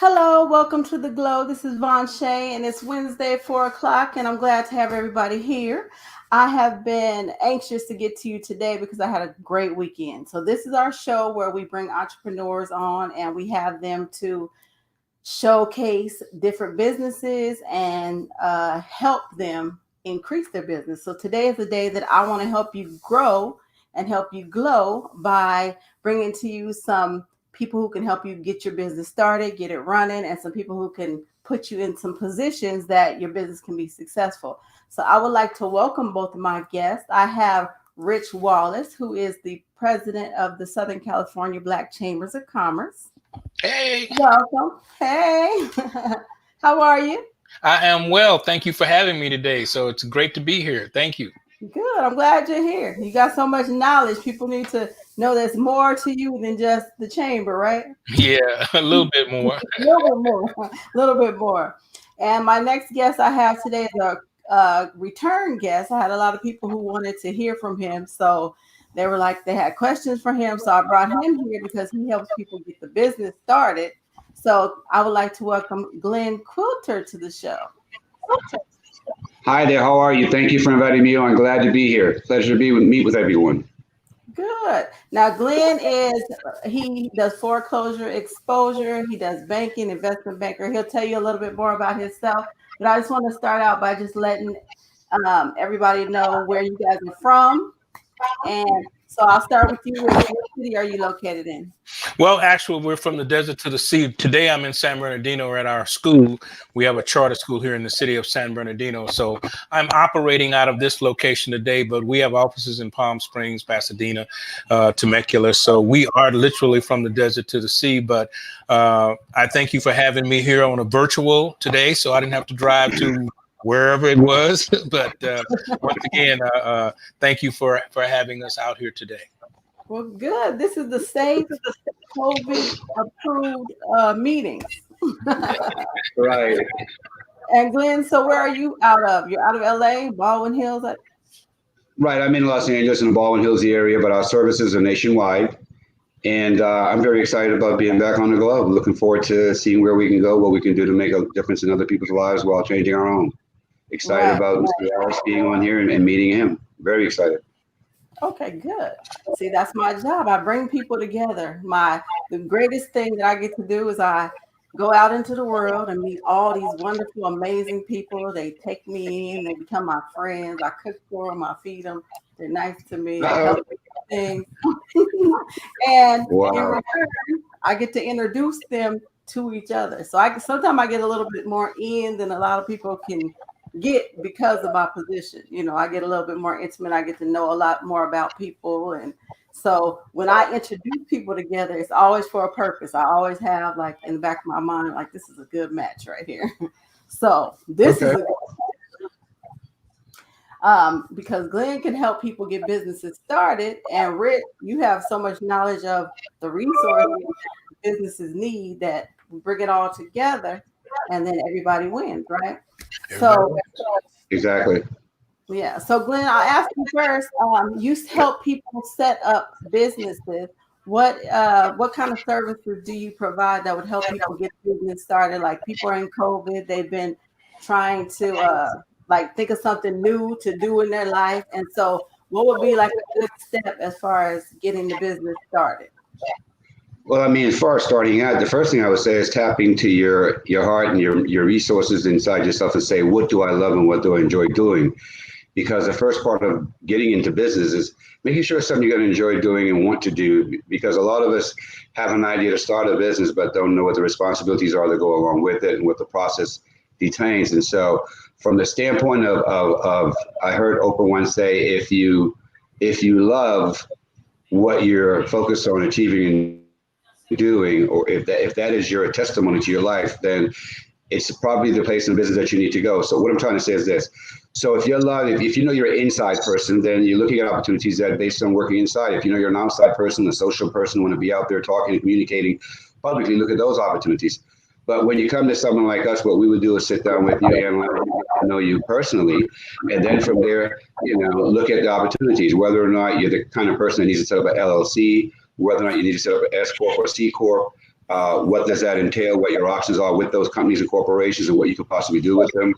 Hello, welcome to the Glow. This is Vonshai, and it's Wednesday at 4 o'clock, and I'm glad to have everybody here. I have been anxious to get to you today because I had a great weekend. So, this is our show where we bring entrepreneurs on and we have them to showcase different businesses and help them increase their business. So today is the day that I want to help you grow and help you glow by bringing to you some people who can help you get your business started, get it running, and some people who can put you in some positions that your business can be successful. So I would like to welcome both of my guests. I have Rich Wallace, who is the president of the Southern California Black Chambers of Commerce. Hey, Welcome. Hey, how are you? I am well. Thank you for having me today. So it's great to be here. Thank you. Good. I'm glad you're here. You got so much knowledge. People need to know there's more to you than just the chamber, right? Yeah, a little bit more. A little bit more. A little bit more. And my next guest I have today is a return guest. I had a lot of people who wanted to hear from him. So they were like, they had questions for him. So I brought him here because he helps people get the business started. So I would like to welcome Glenn Quilter to the show. Hi there, how are you? Thank you for inviting me on. Glad to be here. Pleasure to meet with everyone. Good. Now, he does foreclosure exposure. He does banking, investment banker. He'll tell you a little bit more about himself. But I just want to start out by just letting everybody know where you guys are from. And so I'll start with you. What city are you located in? Well, actually, we're from the desert to the sea. Today, I'm in San Bernardino. We're at our school. We have a charter school here in the city of San Bernardino. So I'm operating out of this location today, but we have offices in Palm Springs, Pasadena, Temecula. So we are literally from the desert to the sea. But I thank you for having me here on a virtual today, so I didn't have to drive to wherever it was. But once again, thank you for having us out here today. Well, good. This is the safe COVID approved meetings. Right. And Glenn, so where are you out of? You're out of LA, Baldwin Hills? Right, I'm in Los Angeles in the Baldwin Hills area, but our services are nationwide. And I'm very excited about being back on the globe. Looking forward to seeing where we can go, what we can do to make a difference in other people's lives while changing our own. Excited about Mr. Ellis being on here and meeting him. Very excited. Okay, good. See, that's my job. I bring people together. The greatest thing that I get to do is I go out into the world and meet all these wonderful, amazing people. They take me in, they become my friends. I cook for them, I feed them. They're nice to me. They help me with things. And in return, I get to introduce them to each other. So sometimes I get a little bit more in than a lot of people can get because of my position. You know, I get a little bit more intimate. I get to know a lot more about people. And so when I introduce people together, it's always for a purpose. I always have like in the back of my mind, like this is a good match right here. So this is a good because Glenn can help people get businesses started. And Rick, you have so much knowledge of the resources businesses need that we bring it all together and then everybody wins, right? So exactly. Yeah. So Glenn, I'll ask you first. You help people set up businesses. What kind of services do you provide that would help people get business started? Like people are in COVID, they've been trying to like think of something new to do in their life. And so what would be like a good step as far as getting the business started? Well, I mean, as far as starting out, the first thing I would say is tap into your heart and your resources inside yourself and say, what do I love and what do I enjoy doing? Because the first part of getting into business is making sure it's something you're going to enjoy doing and want to do. Because a lot of us have an idea to start a business, but don't know what the responsibilities are that go along with it and what the process detains. And so from the standpoint of I heard Oprah once say, if you love what you're focused on achieving and doing, or if that is your testimony to your life, then it's probably the place in business that you need to go. So what I'm trying to say is this. So if you know you're an inside person, then you're looking at opportunities that based on working inside. If you know you're an outside person, a social person, want to be out there talking and communicating publicly, look at those opportunities. But when you come to someone like us, what we would do is sit down with you and know you personally, and then from there, look at the opportunities, whether or not you're the kind of person that needs to set up an LLC, whether or not you need to set up an S corp or C corp. what does that entail, what your options are with those companies and corporations, and what you could possibly do with them,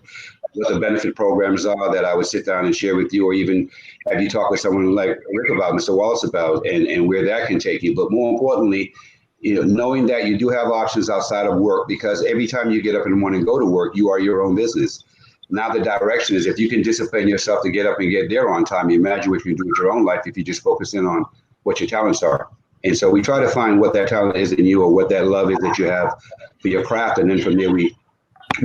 what the benefit programs are that I would sit down and share with you, or even have you talk with someone like Rick about, Mr. Wallace about, and where that can take you. But more importantly, knowing that you do have options outside of work, because every time you get up in the morning and go to work, you are your own business. Now the direction is, if you can discipline yourself to get up and get there on time, you imagine what you do with your own life if you just focus in on what your talents are. And so we try to find what that talent is in you, or what that love is that you have for your craft. And then from there, we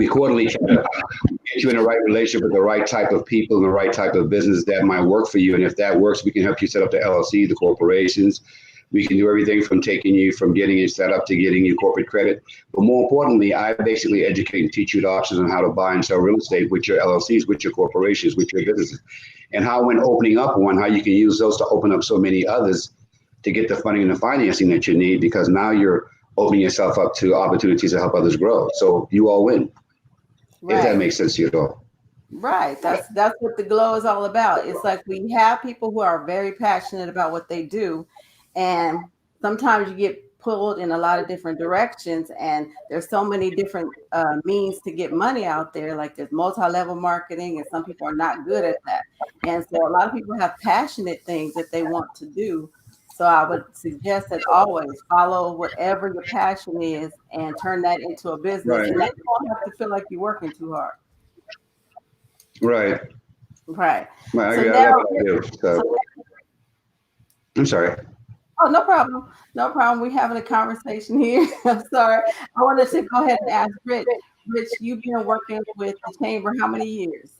quarterly try to get you in the right relationship with the right type of people and the right type of business that might work for you. And if that works, we can help you set up the LLC, the corporations. We can do everything from taking you from getting you set up to getting you corporate credit. But more importantly, I basically educate and teach you the options on how to buy and sell real estate with your LLCs, with your corporations, with your businesses, and how, when opening up one, how you can use those to open up so many others to get the funding and the financing that you need, because now you're opening yourself up to opportunities to help others grow. So you all win. Right. If that makes sense to you at all. Right. That's what the glow is all about. It's like we have people who are very passionate about what they do, and sometimes you get pulled in a lot of different directions, and there's so many different means to get money out there. Like there's multi-level marketing, and some people are not good at that. And so a lot of people have passionate things that they want to do. So I would suggest that always follow whatever your passion is and turn that into a business. Right. And then you don't have to feel like you're working too hard. Right. Right. Well, so now, I'm sorry. Oh, no problem. No problem. We're having a conversation here. I'm sorry. I wanted to go ahead and ask Rich. Rich, you've been working with the Chamber how many years?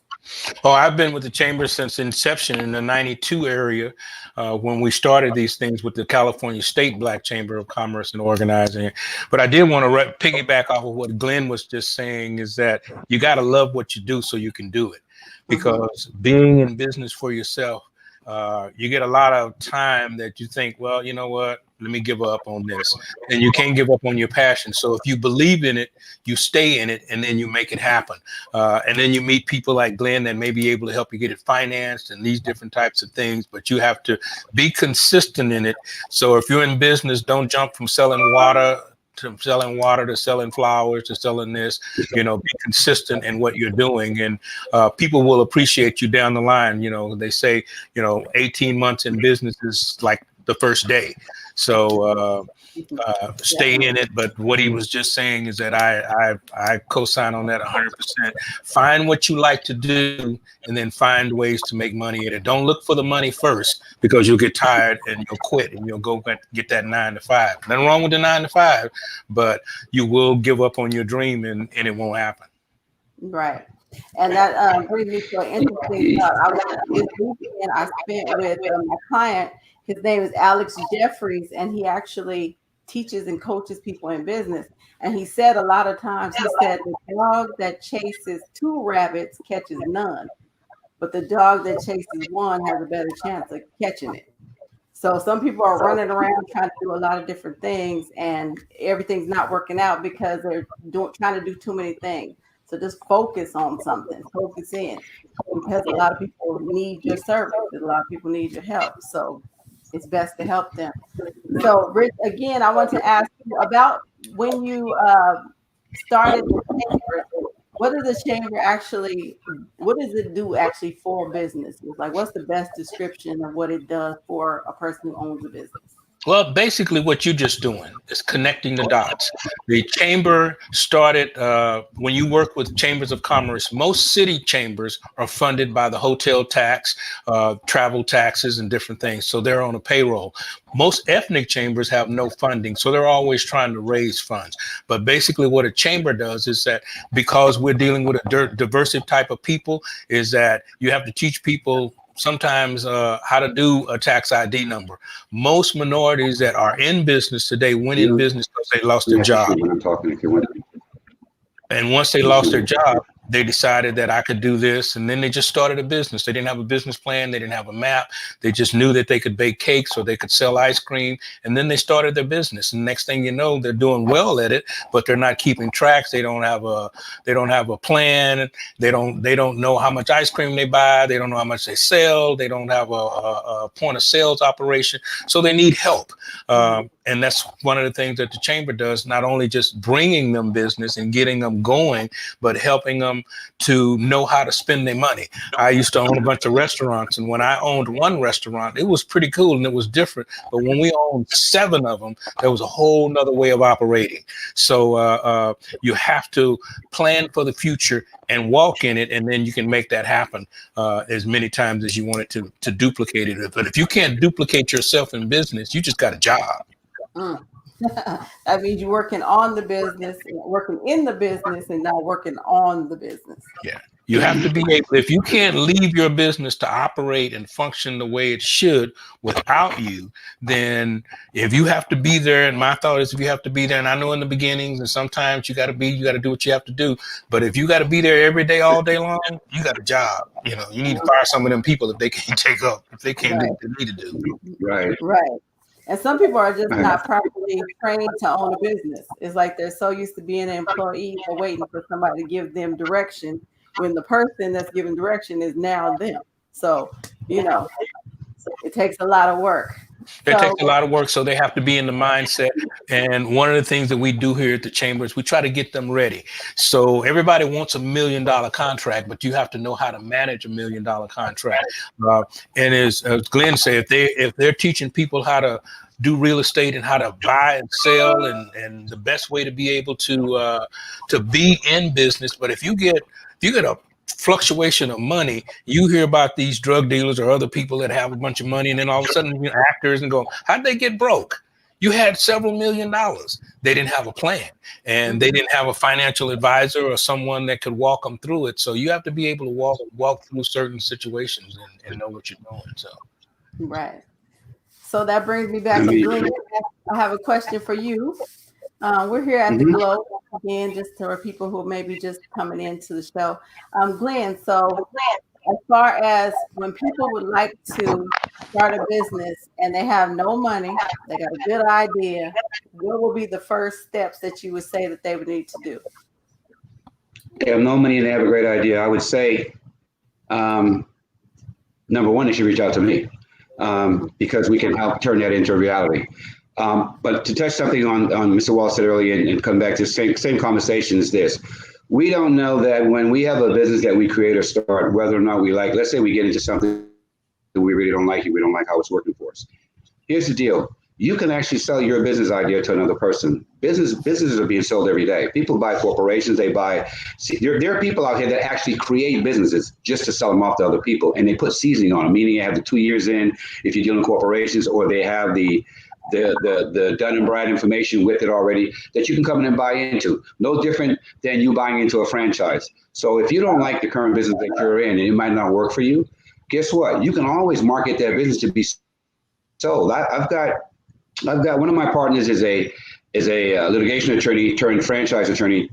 Oh, I've been with the Chamber since inception in the 92 area, when we started these things with the California State Black Chamber of Commerce and Organizing. But I did want to piggyback off of what Glenn was just saying, is that you got to love what you do so you can do it. Because being in business for yourself, you get a lot of time that you think, well, you know what, let me give up on this. And you can't give up on your passion. So if you believe in it, you stay in it, and then you make it happen. And then you meet people like Glenn that may be able to help you get it financed and these different types of things, but you have to be consistent in it. So if you're in business, don't jump from selling water to selling flowers to selling this. Be consistent in what you're doing, and people will appreciate you down the line. They say 18 months in business is like the first day. So stay in it. But what he was just saying is that I co-sign on that 100%. Find what you like to do, and then find ways to make money at it. Don't look for the money first, because you'll get tired and you'll quit and you'll go get that 9 to 5. Nothing wrong with the 9 to 5, but you will give up on your dream, and it won't happen. Right. And that brings me to an interesting thought. This weekend I spent with my client. His name is Alex Jeffries, and he actually teaches and coaches people in business. And he said a lot of times, he said, the dog that chases 2 rabbits catches none, but the dog that chases 1 has a better chance of catching it. So some people are running around trying to do a lot of different things, and everything's not working out because they're trying to do too many things. So just focus on something, focus in, because a lot of people need your service. A lot of people need your help. So it's best to help them. So Rich, again, I want to ask you about when you started the Chamber. What does the Chamber what does it do actually for businesses? Like, what's the best description of what it does for a person who owns a business? Well, basically what you're just doing is connecting the dots. The Chamber started, when you work with chambers of commerce, most city chambers are funded by the hotel tax, travel taxes, and different things. So they're on a payroll. Most ethnic chambers have no funding, so they're always trying to raise funds. But basically what a chamber does is that, because we're dealing with a diverse type of people, is that you have to teach people sometimes how to do a tax ID number. Most minorities that are in business today went in business because they lost their job. And once they lost their job, they decided that I could do this, and then they just started a business. They didn't have a business plan. They didn't have a map. They just knew that they could bake cakes or they could sell ice cream, and then they started their business. And next thing you know, they're doing well at it, but they're not keeping tracks. They don't have a plan. They don't know how much ice cream they buy. They don't know how much they sell. They don't have a point of sales operation. So they need help. And that's one of the things that the chamber does, not only just bringing them business and getting them going, but helping them to know how to spend their money. I used to own a bunch of restaurants, and when I owned one restaurant, it was pretty cool and it was different. But when we owned 7 of them, there was a whole nother way of operating. So you have to plan for the future and walk in it, and then you can make that happen as many times as you want it to duplicate it. But if you can't duplicate yourself in business, you just got a job. Mm. That means you're working on the business, working in the business, and not working on the business. Yeah. You have to be able, if you can't leave your business to operate and function the way it should without you, then if you have to be there, and my thought is if you have to be there, and I know in the beginnings and sometimes you got to do what you have to do. But if you got to be there every day, all day long, you got a job. You know, you need to fire some of them people if they can't take up, if they can't do what they need to do. Right. Right. And some people are just not properly trained to own a business. It's like they're so used to being an employee or waiting for somebody to give them direction when the person that's giving direction is now them. So, you know, it takes a lot of work. It takes a lot of work, so they have to be in the mindset. And one of the things that we do here at the chamber is we try to get them ready. So everybody wants $1 million contract, but you have to know how to manage $1 million contract. And as Glenn said, if they're teaching people how to do real estate and how to buy and sell and the best way to be able to be in business. But if you get a fluctuation of money, you hear about these drug dealers or other people that have a bunch of money, and then all of a sudden you're actors and go, how'd they get broke? You had several $1 million. They didn't have a plan, and they didn't have a financial advisor or someone that could walk them through it. So you have to be able to walk through certain situations and know what you're doing. So right. So that brings me back to Glenn. I have a question for you. We're here at the Globe again, just for people who may be just coming into the show. Glenn, so as far as when people would like to start a business and they have no money, they got a good idea, what will be the first steps that you would say that they would need to do? They have no money and they have a great idea. I would say, number one, they should reach out to me because we can help turn that into a reality. But to touch something on Mr. Wall said earlier and come back to the same conversation is this. We don't know that when we have a business that we create or start, whether or not we like, let's say we get into something that we really don't like it, we don't like how it's working for us. Here's the deal. You can actually sell your business idea to another person. Businesses are being sold every day. People buy corporations, there are people out here that actually create businesses just to sell them off to other people, and they put seasoning on them, meaning you have the 2 years in if you're dealing with corporations, or they have the Dun and Brad information with it already that you can come in and buy into. No different than you buying into a franchise. So if you don't like the current business that you're in and it might not work for you, guess what? You can always market that business to be sold. I've got one of my partners is a litigation attorney turned franchise attorney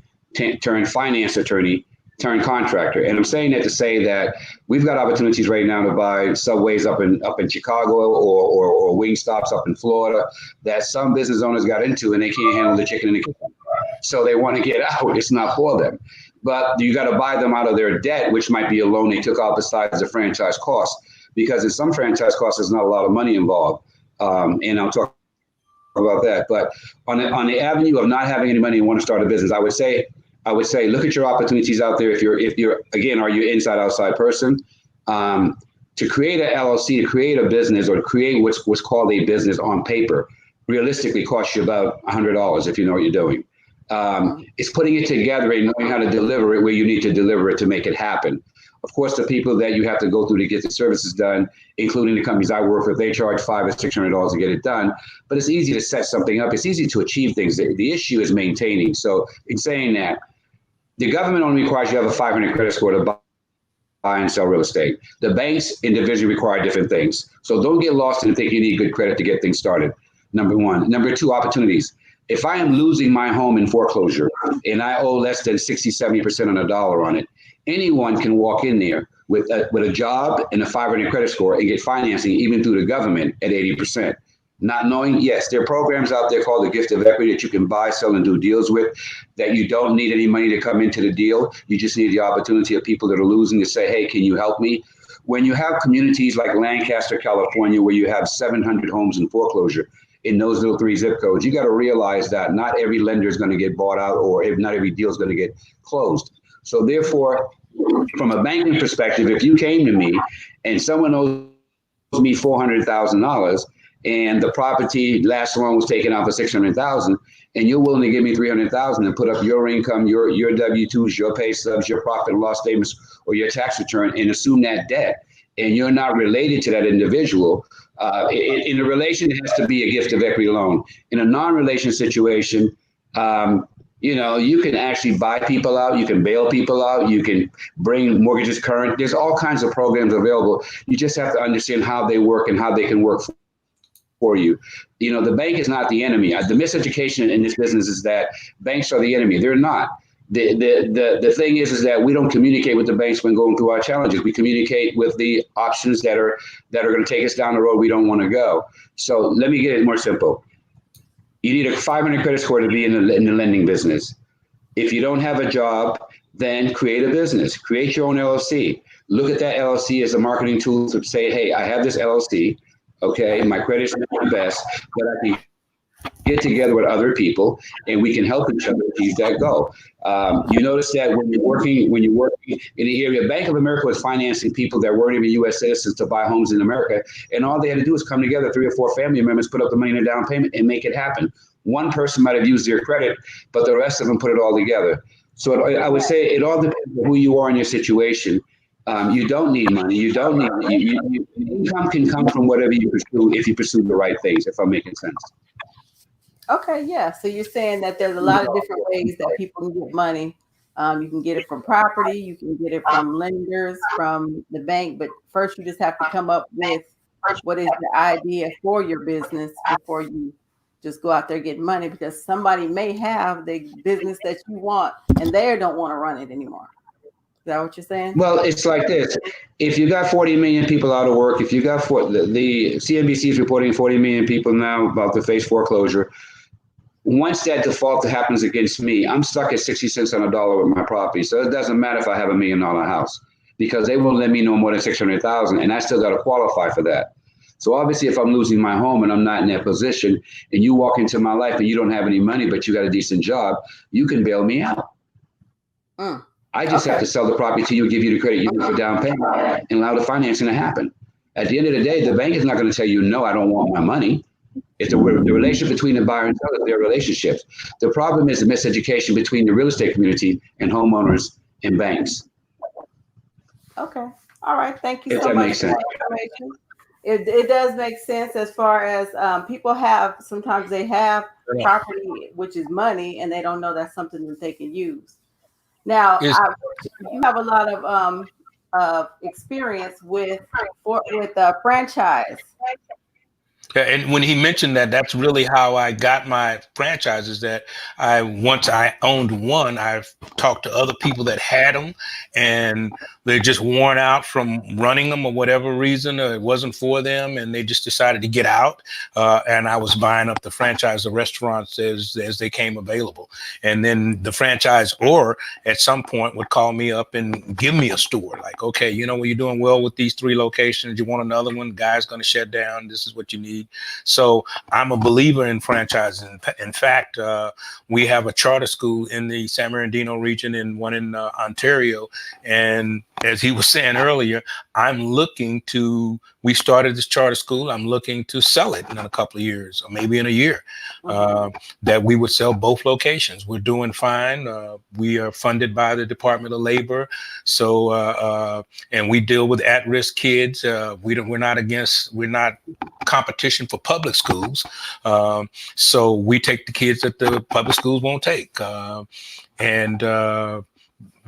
turned finance attorney turned contractor. And I'm saying that to say that we've got opportunities right now to buy subways up in Chicago or wing stops up in Florida that some business owners got into and they can't handle the chicken and the kitchen. So they want to get out. It's not for them. But you got to buy them out of their debt, which might be a loan they took out besides the franchise cost. Because in some franchise costs, there's not a lot of money involved. And I'll talk about that. But on the avenue of not having any money and want to start a business, I would say, look at your opportunities out there. If you're again, are you inside outside person? To create an LLC, to create a business, or to create what's called a business on paper, realistically costs you about $100 if you know what you're doing. It's putting it together and knowing how to deliver it where you need to deliver it to make it happen. Of course, the people that you have to go through to get the services done, including the companies I work with, they charge $500 or $600 to get it done. But it's easy to set something up. It's easy to achieve things. The issue is maintaining. So in saying that, the government only requires you have a 500 credit score to buy and sell real estate. The banks individually require different things. So don't get lost and think you need good credit to get things started. Number one. Number two, opportunities. If I am losing my home in foreclosure and I owe less than 60, 70% on a dollar on it, anyone can walk in there with a job and a 500 credit score and get financing even through the government at 80%. Not knowing, yes, there are programs out there called the gift of equity that you can buy, sell, and do deals with, that you don't need any money to come into the deal. You just need the opportunity of people that are losing to say, hey, can you help me? When you have communities like Lancaster, California, where you have 700 homes in foreclosure, in those little 3 zip codes. You got to realize that not every lender is going to get bought out, or if not every deal is going to get closed. So therefore, from a banking perspective, if you came to me and someone owes me $400,000 and the property last loan was taken out for $600,000, and you're willing to give me $300,000 and put up your income, your W-2s, your pay stubs, your profit and loss statements, or your tax return, and assume that debt, and you're not related to that individual, in a relation, it has to be a gift of equity loan. In a non-relation situation, you can actually buy people out, you can bail people out, you can bring mortgages current. There's all kinds of programs available. You just have to understand how they work and how they can work for you. The bank is not the enemy. The miseducation in this business is that banks are the enemy. They're not. The thing is that we don't communicate with the banks when going through our challenges. We communicate with the options that are going to take us down the road we don't want to go. So let me get it more simple. You need a 500 credit score to be in the lending business. If you don't have a job, then create a business. Create your own LLC. Look at that LLC as a marketing tool to say, hey, I have this LLC. Okay, my credit's not the best, but I can get together with other people and we can help each other achieve that goal. You notice that when you're working in the area, Bank of America was financing people that weren't even U.S. citizens to buy homes in America, and all they had to do was come together, 3 or 4 family members, put up the money in a down payment, and make it happen. One person might have used their credit, but the rest of them put it all together. So I would say it all depends on who you are in your situation. You don't need money. You don't need income can come from whatever you pursue if you pursue the right things. If I'm making sense. Okay, yeah. So you're saying that there's a lot of different ways that people can get money. You can get it from property, you can get it from lenders, from the bank, but first you just have to come up with what is the idea for your business before you just go out there getting money, because somebody may have the business that you want and they don't want to run it anymore. Is that what you're saying? Well, it's like this. If you got 40 million people out of work, if you got the CNBC is reporting 40 million people now about to face foreclosure. Once that default happens against me, I'm stuck at 60 cents on a dollar with my property. So it doesn't matter if I have $1 million house, because they won't let me know more than 600,000, and I still got to qualify for that. So obviously, if I'm losing my home and I'm not in that position, and you walk into my life and you don't have any money, but you got a decent job, you can bail me out. I just have to sell the property to you, give you the credit you need for down payment, and allow the financing to happen. At the end of the day, the bank is not going to tell you, no, I don't want my money. It's the relationship between the buyer and seller, their relationships. The problem is the miseducation between the real estate community and homeowners and banks. Okay. All right. Thank you if so that much makes for sense. that information. It does make sense, as far as people sometimes they have property, which is money, and they don't know that's something that they can use. Now, you have a lot of experience with franchise. And when he mentioned that, that's really how I got my franchises. That once I owned one, I've talked to other people that had them, and they're just worn out from running them or whatever reason, or it wasn't for them, and they just decided to get out. And I was buying up the franchise of restaurants as they came available. And then the franchisor at some point would call me up and give me a store. Like, okay, well, you're doing well with these 3 locations. You want another one? Guy's going to shut down. This is what you need. So I'm a believer in franchising. In fact, we have a charter school in the San Bernardino region and one in Ontario. And as he was saying earlier, we started this charter school. I'm looking to sell it in a couple of years, or maybe in a year, that we would sell both locations. We're doing fine. We are funded by the Department of Labor. So, and we deal with at-risk kids. We're not competition for public schools. So we take the kids that the public schools won't take.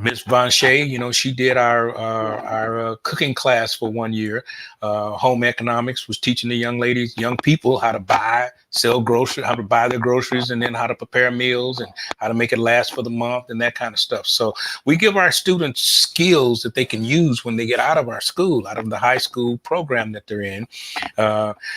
Ms. Vonshai, she did our cooking class for 1 year. Home economics was teaching the young people how to sell groceries, how to buy their groceries, and then how to prepare meals and how to make it last for the month and that kind of stuff. So we give our students skills that they can use when they get out of our school, out of the high school program that they're in.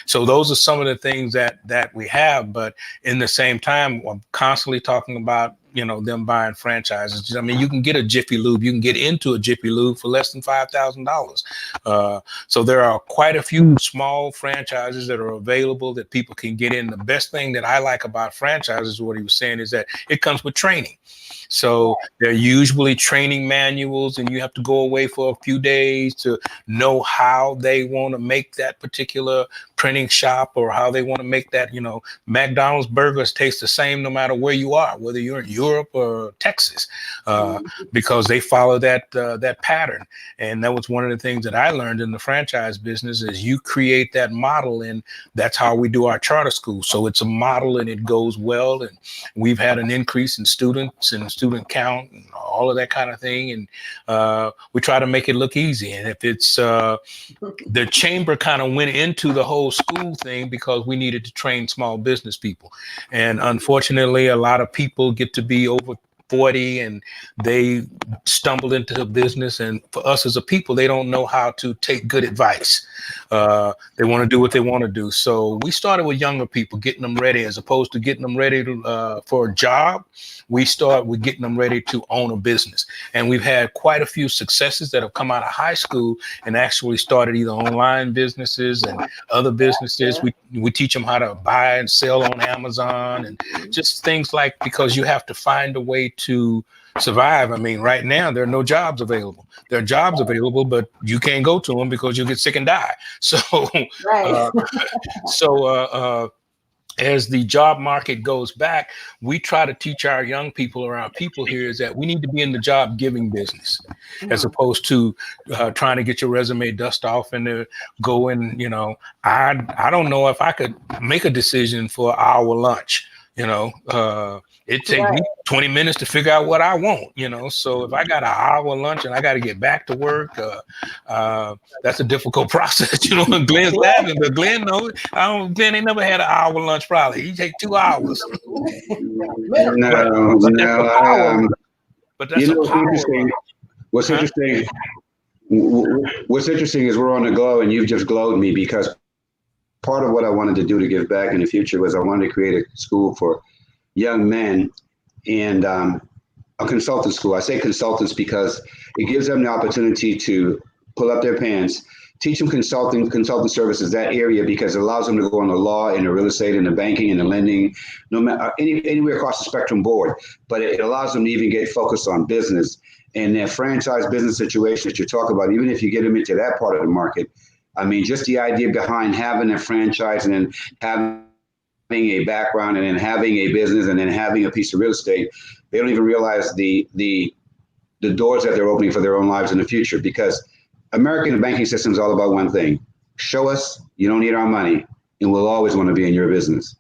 So those are some of the things that we have. But in the same time, I'm constantly talking about them buying franchises. I mean, you can get a Jiffy Lube, you can get into a Jiffy Lube for less than $5,000. So there are quite a few small franchises that are available that people can get in. The best thing that I like about franchises, what he was saying, is that it comes with training. So they're usually training manuals, and you have to go away for a few days to know how they want to make that particular printing shop, or how they want to make that. McDonald's burgers taste the same no matter where you are, whether you're in Europe or Texas, because they follow that pattern. And that was one of the things that I learned in the franchise business, is you create that model, and that's how we do our charter school. So it's a model, and it goes well, and we've had an increase in students and student count and all of that kind of thing. And we try to make it look easy. And if it's the chamber kind of went into the whole school thing because we needed to train small business people. And unfortunately, a lot of people get to be over 40 and they stumble into the business. And for us as a people, they don't know how to take good advice. They want to do what they want to do. So we started with younger people, getting them ready, as opposed to getting them ready for a job. We start with getting them ready to own a business. And we've had quite a few successes that have come out of high school and actually started either online businesses and other businesses. We teach them how to buy and sell on Amazon, and just things like, because you have to find a way to survive. I mean, right now there are no jobs available. There are jobs available, but you can't go to them because you'll get sick and die. So, as the job market goes back, we try to teach our young people, or our people here, is that we need to be in the job giving business, as opposed to trying to get your resume dust off and go in. I don't know if I could make a decision for an hour lunch. It takes me 20 minutes to figure out what I want, so if I got an hour lunch and I got to get back to work, that's a difficult process. And Glenn's laughing, but Glenn knows. Glenn ain't never had an hour lunch probably. He take 2 hours. But that's a power. What's interesting is we're on the glow, and you've just glowed me, because part of what I wanted to do to give back in the future was I wanted to create a school for young men, and a consultant school. I say consultants because it gives them the opportunity to pull up their pants, teach them consulting services, that area, because it allows them to go on the law and the real estate and the banking and the lending, no matter anywhere across the spectrum board. But it allows them to even get focused on business and their franchise business situation that you talk about. Even if you get them into that part of the market, I mean, just the idea behind having a franchise and then having a background and then having a business and then having a piece of real estate, they don't even realize the doors that they're opening for their own lives in the future. Because American banking system is all about one thing: show us you don't need our money, and we'll always want to be in your business,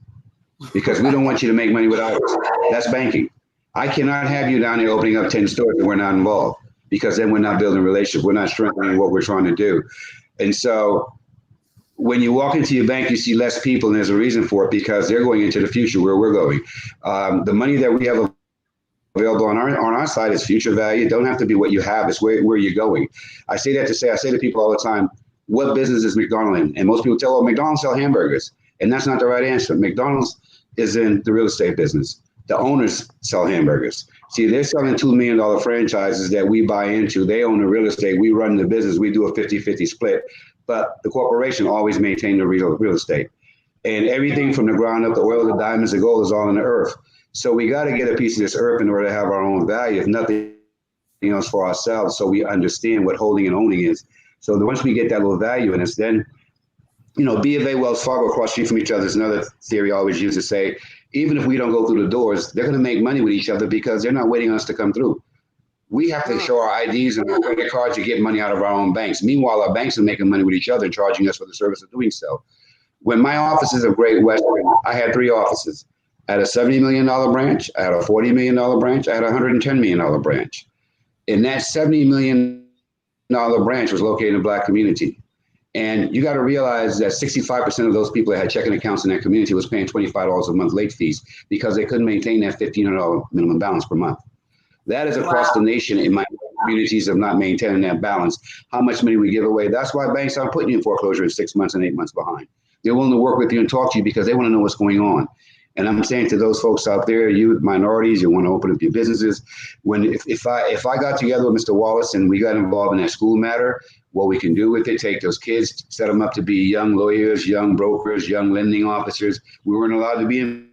because we don't want you to make money without us. That's banking. I cannot have you down there opening up 10 stores and we're not involved, because then we're not building a relationship. We're not strengthening what we're trying to do. And so when you walk into your bank, you see less people, and there's a reason for it, because they're going into the future where we're going. The money that we have available on our side is future value. It don't have to be what you have, it's where you're going. I say to people all the time, what business is McDonald's in? And most people tell, oh, McDonald's sell hamburgers. And that's not the right answer. McDonald's is in the real estate business. The owners sell hamburgers. See, they're selling $2 million franchises that we buy into. They own the real estate. We run the business. We do a 50-50 split. But the corporation always maintains the real estate. And everything from the ground up, the oil, the diamonds, the gold is all in the earth. So we got to get a piece of this earth in order to have our own value, if nothing else for ourselves, so we understand what holding and owning is. So once we get that little value in us, then, B of A, Wells Fargo, across the street from each other is another theory I always use to say, even if we don't go through the doors, they're going to make money with each other because they're not waiting on us to come through. We have to show our IDs and our credit cards to get money out of our own banks. Meanwhile, our banks are making money with each other and charging us for the service of doing so. When my offices of Great Western, I had 3 offices. I had a $70 million branch, I had a $40 million branch, I had a $110 million branch. And that $70 million branch was located in a Black community. And you got to realize that 65% of those people that had checking accounts in that community was paying $25 a month late fees because they couldn't maintain that $1,500 minimum balance per month. That is across the nation in my communities of not maintaining that balance. How much money we give away. That's why banks aren't putting you in foreclosure in 6 months and 8 months behind. They're willing to work with you and talk to you because they want to know what's going on. And I'm saying to those folks out there, you minorities, you want to open up your businesses. If I got together with Mr. Wallace and we got involved in that school matter, what we can do with it, take those kids, set them up to be young lawyers, young brokers, young lending officers. We weren't allowed to be in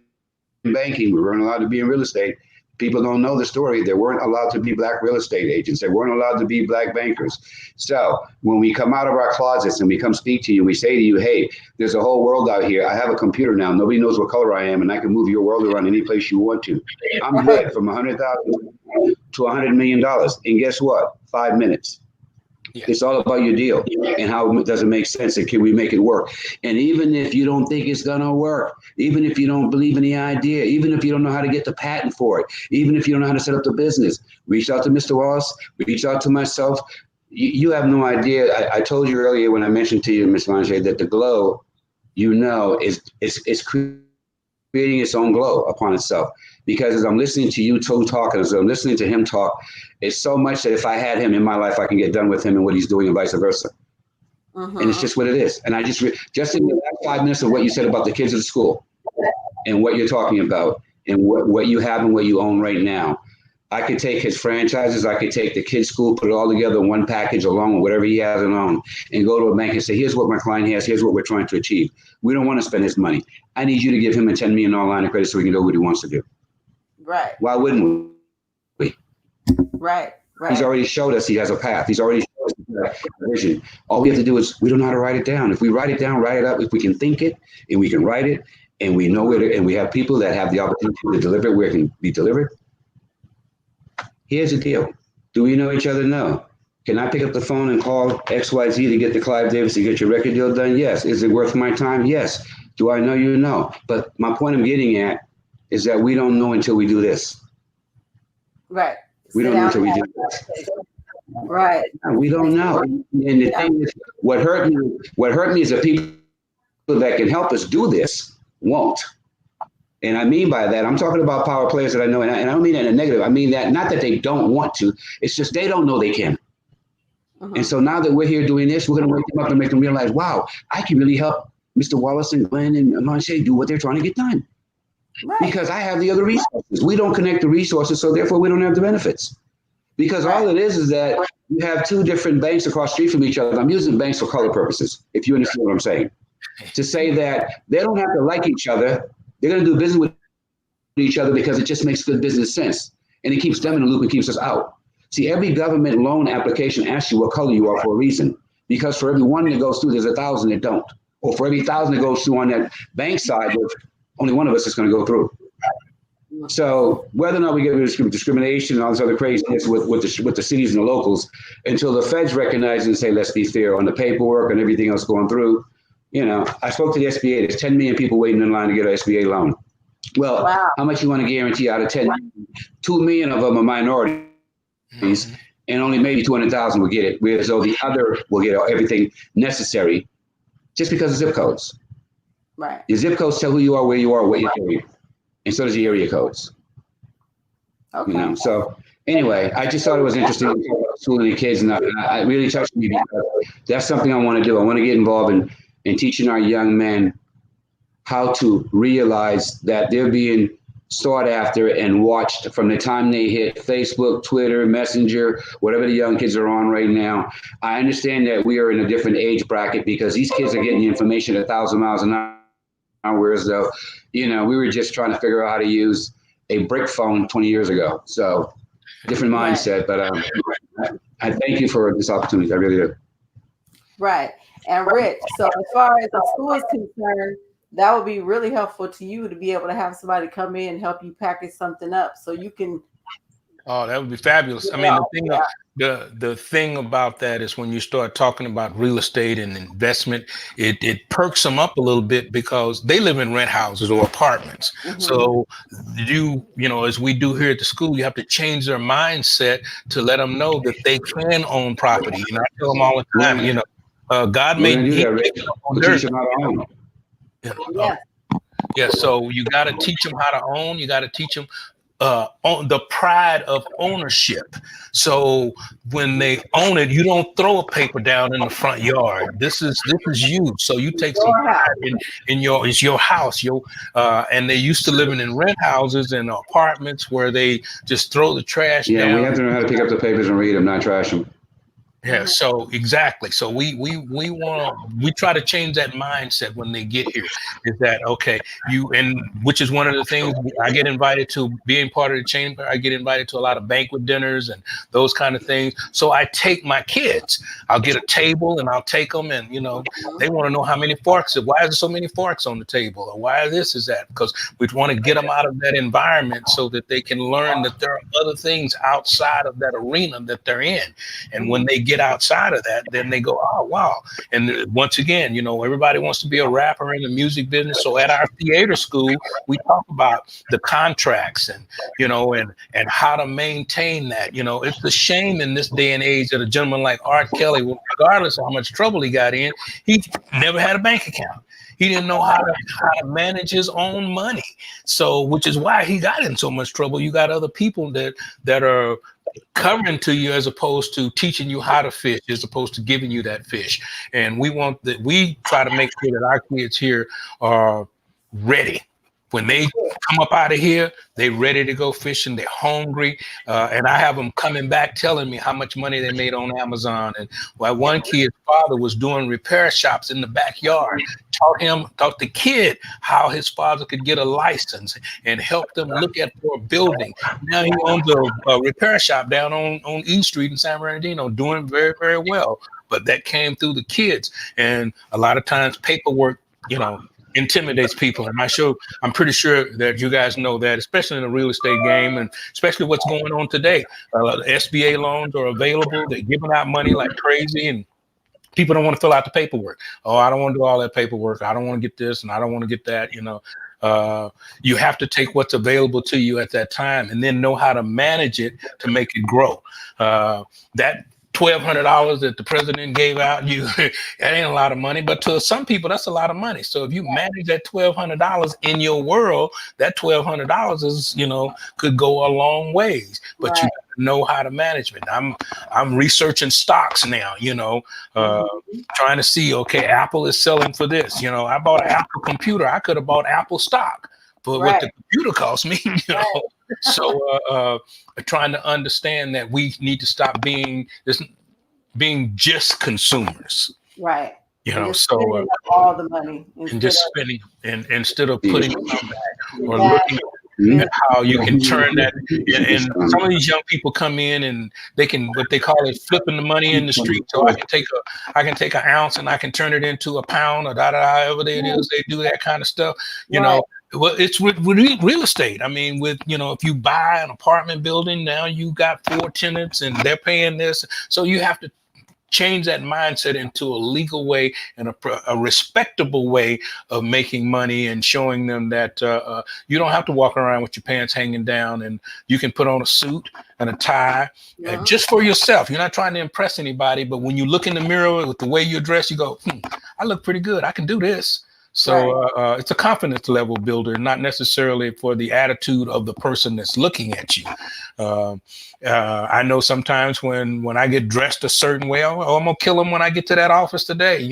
banking. We weren't allowed to be in real estate. People don't know the story. They weren't allowed to be black real estate agents. They weren't allowed to be black bankers. So when we come out of our closets and we come speak to you, we say to you, hey, there's a whole world out here. I have a computer now. Nobody knows what color I am, and I can move your world around any place you want to. I'm good from $100,000 to $100 million. And guess what? 5 minutes. Yeah. It's all about your deal and how does it make sense and can we make it work? And even if you don't think it's going to work, even if you don't believe in the idea, even if you don't know how to get the patent for it, even if you don't know how to set up the business, reach out to Mr. Wallace, reach out to myself. You have no idea. I told you earlier when I mentioned to you, Ms. Vonshai, that the glow, is creating its own glow upon itself. Because as I'm listening to you two talk, and as I'm listening to him talk, it's so much that if I had him in my life, I can get done with him and what he's doing and vice versa. And it's just what it is. And I just in the last 5 minutes of what you said about the kids at the school and what you're talking about and what you have and what you own right now, I could take his franchises, I could take the kids' school, put it all together in one package along with whatever he has and own, and go to a bank and say, here's what my client has, here's what we're trying to achieve. We don't want to spend his money. I need you to give him a $10 million line of credit so he can do what he wants to do. Right. Why wouldn't we? Right. He's already showed us he has a path. He's already showed us a vision. All we have to do is we don't know how to write it down. If we write it down, write it up, if we can think it and we can write it and we know it and we have people that have the opportunity to deliver it where it can be delivered. Here's the deal. Do we know each other? No. Can I pick up the phone and call XYZ to get the Clive Davis to get your record deal done? Yes. Is it worth my time? Yes. Do I know you? No. But my point I'm getting at is that we don't know until we do this. Right. We don't know until we do this. Right. We don't know. And the thing is, what hurt me is the people that can help us do this won't. And I mean by that, I'm talking about power players that I know, and I don't mean that in a negative. I mean that not that they don't want to, it's just they don't know they can. And so now that we're here doing this, we're going to wake them up and make them realize, wow, I can really help Mr. Wallace and Glenn and Vonshai do what they're trying to get done. Right. Because I have the other resources. We don't connect the resources, so therefore we don't have the benefits. Because all it is that you have two different banks across the street from each other. I'm using banks for color purposes, if you understand what I'm saying. To say that they don't have to like each other. They're going to do business with each other because it just makes good business sense. And it keeps them in the loop and keeps us out. See, every government loan application asks you what color you are for a reason. Because for every one that goes through, there's 1,000 that don't. Or for every 1,000 that goes through on that bank side, only one of us is going to go through. So whether or not we get rid of discrimination and all this other craziness with the cities and the locals, until the feds recognize and say, let's be fair on the paperwork and everything else going through. You know, I spoke to the SBA. There's 10 million people waiting in line to get an SBA loan. Well, how much you want to guarantee out of 10? 2 million of them are minorities, and only maybe 200,000 will get it. Whereas though the other will get everything necessary just because of zip codes. Right. Your zip codes tell who you are, where you are, what you're doing. And so does your area codes. Okay. You know, so anyway, I just thought it was interesting schooling the kids, and it really touched me because that's something I want to do. I want to get involved in teaching our young men how to realize that they're being sought after and watched from the time they hit Facebook, Twitter, Messenger, whatever the young kids are on right now. I understand that we are in a different age bracket because these kids are getting the information at 1,000 miles an hour, whereas though, you know, we were just trying to figure out how to use a brick phone 20 years ago. So different mindset, but I thank you for this opportunity. I really do. Right. And Rich, so as far as the school is concerned, that would be really helpful to you to be able to have somebody come in and help you package something up so you can. Oh, that would be fabulous. I mean, the thing about that is when you start talking about real estate and investment, it perks them up a little bit because they live in rent houses or apartments. So you know, as we do here at the school, you have to change their mindset to let them know that they can own property. You know, I tell them all the time, you know, God made dirt. Yeah. So you got to teach them how to own. You got to teach them on the pride of ownership. So when they own it, you don't throw a paper down in the front yard. This is you. So you take some Your house. pride in your, it's your house. And they used to living in rent houses and apartments where they just throw the trash Yeah, we down. have to know how to pick up the papers and read them, not trash them. Yeah, so exactly. So we try to change that mindset when they get here. Is that okay? And which is one of the things I get invited to, being part of the chamber. I get invited to a lot of banquet dinners and those kind of things. So I take my kids. I'll get a table and I'll take them, and they want to know how many forks. Why is there so many forks on the table? Or why this is that? Because we want to get them out of that environment so that they can learn that there are other things outside of that arena that they're in, and when they get outside of that, then they go, oh wow. And once again, everybody wants to be a rapper in the music business. So at our theater school, we talk about the contracts and and how to maintain that. It's a shame in this day and age that a gentleman like Art Kelly, regardless of how much trouble he got in, he never had a bank account. He didn't know how to manage his own money. So, which is why he got in so much trouble. You got other people that are covering to you, as opposed to teaching you how to fish, as opposed to giving you that fish. And we try to make sure that our kids here are ready. When they come up out of here, they're ready to go fishing. They're hungry. And I have them coming back telling me how much money they made on Amazon. And one kid's father was doing repair shops in the backyard, taught the kid how his father could get a license and help them look at for a building. Now he owns a repair shop down on E Street in San Bernardino, doing very, very well. But that came through the kids. And a lot of times paperwork, intimidates people, and I'm pretty sure that you guys know that, especially in the real estate game, and especially what's going on today. SBA loans are available; they're giving out money like crazy, and people don't want to fill out the paperwork. Oh, I don't want to do all that paperwork. I don't want to get this, and I don't want to get that. You have to take what's available to you at that time, and then know how to manage it to make it grow. That $1,200 that the president gave out, that ain't a lot of money, but to some people that's a lot of money. So if you manage that $1,200 in your world, that $1,200 is could go a long ways. But you know how to manage it. I'm researching stocks now, trying to see, okay, Apple is selling for this. I bought an Apple computer. I could have bought Apple stock for what the computer cost me. So trying to understand that we need to stop being just consumers. Right. So all the money and just spending, and instead of putting it back or looking at how you can turn that. And some of these young people come in and they can, what they call it, flipping the money in the street. So I can take an ounce and I can turn it into a pound or however it is they do that kind of stuff. Well, it's with real estate. I mean, if you buy an apartment building, now you got 4 tenants and they're paying this. So you have to change that mindset into a legal way and a respectable way of making money, and showing them that you don't have to walk around with your pants hanging down, and you can put on a suit and a tie just for yourself. You're not trying to impress anybody, but when you look in the mirror with the way you're dressed, you go, I look pretty good. I can do this. So it's a confidence level builder, not necessarily for the attitude of the person that's looking at you. I know sometimes when I get dressed a certain way, I'm gonna kill them when I get to that office today.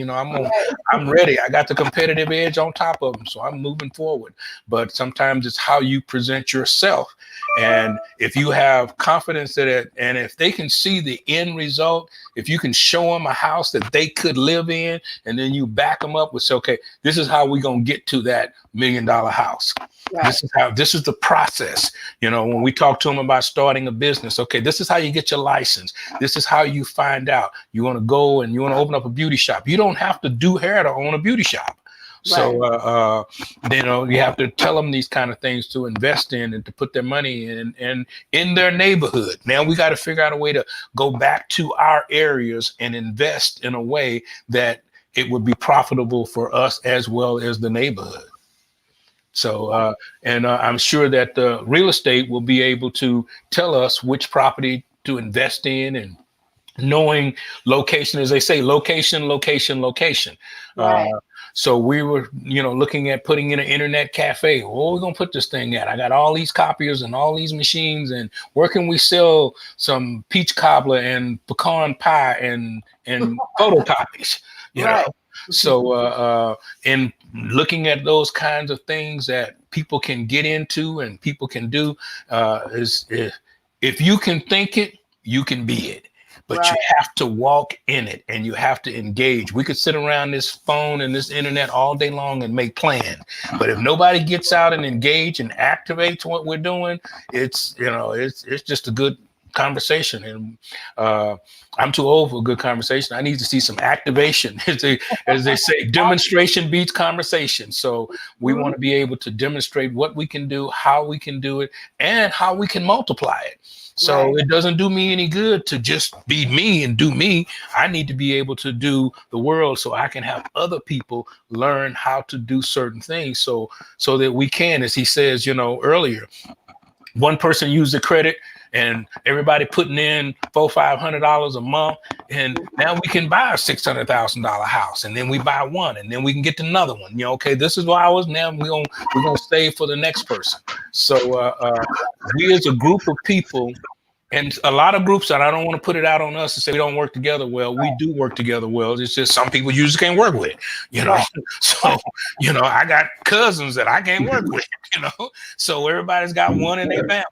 I'm ready. I got the competitive edge on top of them, so I'm moving forward. But sometimes it's how you present yourself, and if you have confidence in it, and if they can see the end result, if you can show them a house that they could live in, and then you back them up with, say, okay, this is how we're gonna get to that $1 million house. Right. This is the process. When we talk to them about starting a business, okay, this is how you get your license. This is how you find out. You want to go and you want to open up a beauty shop. You don't have to do hair to own a beauty shop. So, you have to tell them these kind of things to invest in and to put their money in their neighborhood. Now we got to figure out a way to go back to our areas and invest in a way that it would be profitable for us as well as the neighborhood. So, I'm sure that the real estate will be able to tell us which property to invest in, and knowing location, as they say, location. Right. So we were, looking at putting in an internet cafe. Where are we going to put this thing at? I got all these copiers and all these machines, and where can we sell some peach cobbler and pecan pie and photocopies, Right. So in looking at those kinds of things that people can get into and people can do, is if you can think it, you can be it. But Right. you have to walk in it and you have to engage. We could sit around this phone and this internet all day long and make plans. But if nobody gets out and engage and activates what we're doing, it's just a good conversation. And I'm too old for a good conversation. I need to see some activation. As they say, demonstration beats conversation. So we want to be able to demonstrate what we can do, how we can do it, and how we can multiply it. So It doesn't do me any good to just be me and do me. I need to be able to do the world so I can have other people learn how to do certain things so that we can, as he says, earlier, one person used the credit and everybody putting in $400-500 a month, and now we can buy a $600,000 house, and then we buy one, and then we can get another one. Okay, this is ours. Now we're gonna save for the next person. So we as a group of people, and a lot of groups, and I don't want to put it out on us to say we don't work together well. We do work together well. It's just some people you just can't work with, So, I got cousins that I can't work with, So everybody's got one in their family.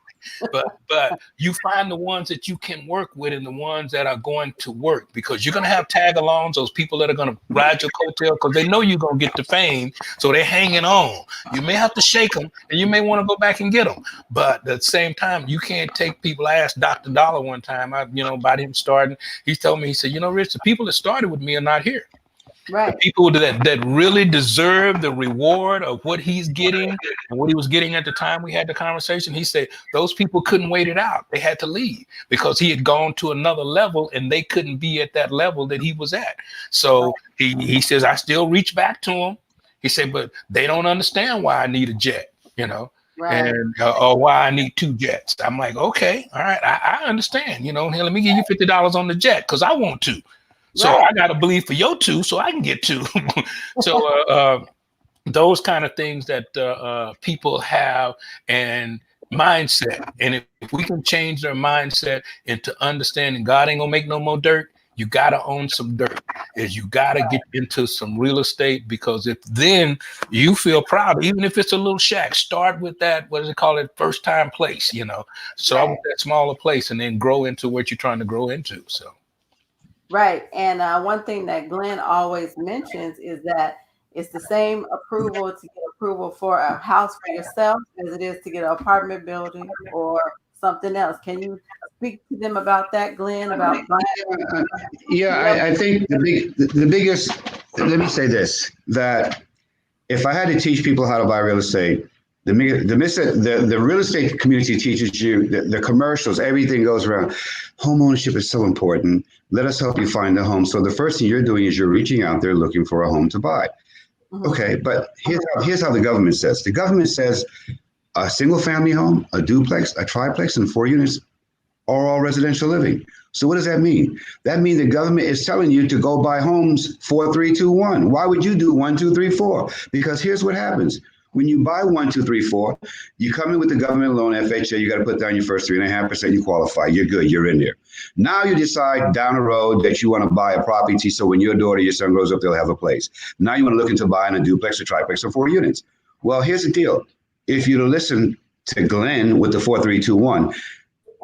But you find the ones that you can work with and the ones that are going to work, because you're going to have tag-alongs, those people that are going to ride your coattail because they know you're going to get the fame, so they're hanging on. You may have to shake them, and you may want to go back and get them. But at the same time, you can't take people. I asked Dr. Dollar one time, about him starting. He told me, he said, Rich, the people that started with me are not here. Right. The people that really deserve the reward of what he's getting and what he was getting at the time we had the conversation, he said those people couldn't wait it out. They had to leave because he had gone to another level and they couldn't be at that level that he was at. So he says, I still reach back to him. He said, but they don't understand why I need a jet, Right. and or why I need 2 jets. I'm like, okay, all right, I understand. Here, let me give you $50 on the jet because I want to. So I got to believe for your 2 so I can get 2. So those kind of things that people have and mindset. And if we can change their mindset into understanding God ain't going to make no more dirt, you got to own some dirt. You got to get into some real estate, because if then you feel proud, even if it's a little shack, start with that, what does it call it, first time place, start with that smaller place and then grow into what you're trying to grow into. So. Right. And one thing that Glenn always mentions is that it's the same approval to get approval for a house for yourself as it is to get an apartment building or something else. Can you speak to them about that, Glenn? About I think the biggest, let me say this, that if I had to teach people how to buy real estate, the real estate community teaches you the commercials, everything goes around. Home ownership is so important. Let us help you find a home. So the first thing you're doing is you're reaching out there looking for a home to buy. Mm-hmm. Okay, but here's how the government says. The government says a single family home, a duplex, a triplex, and 4 units are all residential living. So what does that mean? That means the government is telling you to go buy homes 4, 3, 2, 1. Why would you do 1, 2, 3, 4? Because here's what happens. When you buy 1, 2, 3, 4, you come in with the government loan, FHA, you got to put down your first 3.5%, you qualify, you're good, you're in there. Now you decide down the road that you want to buy a property so when your daughter, your son grows up, they'll have a place. Now you want to look into buying a duplex, a triplex, or 4 units. Well, here's the deal. If you listen to Glenn with the 4, 3, 2, 1,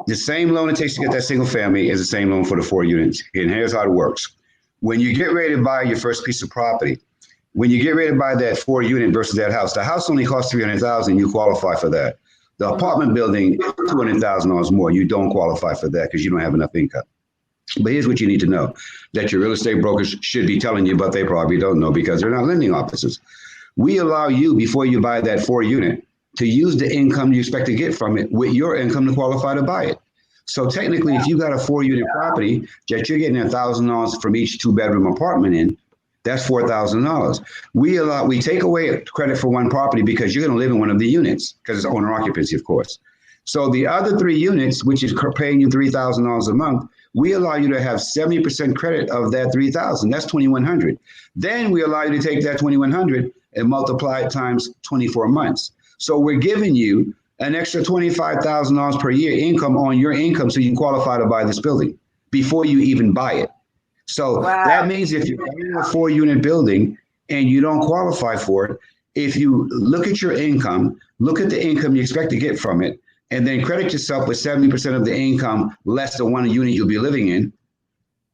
the same loan it takes to get that single family is the same loan for the 4 units. And here's how it works. When you get ready to buy your first piece of property, when you get ready to buy that 4 unit versus that house, the house only costs $300,000. You qualify for that. The apartment building is $200,000 more. You don't qualify for that because you don't have enough income. But here's what you need to know that your real estate brokers should be telling you, but they probably don't know because they're not lending officers. We allow you, before you buy that 4 unit, to use the income you expect to get from it with your income to qualify to buy it. So technically, if you got a 4 unit property that you're getting $1,000 from each 2-bedroom apartment in, that's $4,000. We take away credit for one property because you're going to live in one of the units because it's owner occupancy, of course. So the other 3 units, which is paying you $3,000 a month, we allow you to have 70% credit of that 3,000. That's 2,100. Then we allow you to take that 2,100 and multiply it times 24 months. So we're giving you an extra $25,000 per year income on your income, so you can qualify to buy this building before you even buy it. So that means if you're buying a 4-unit building and you don't qualify for it, if you look at your income, look at the income you expect to get from it, and then credit yourself with 70% of the income less the 1 unit you'll be living in,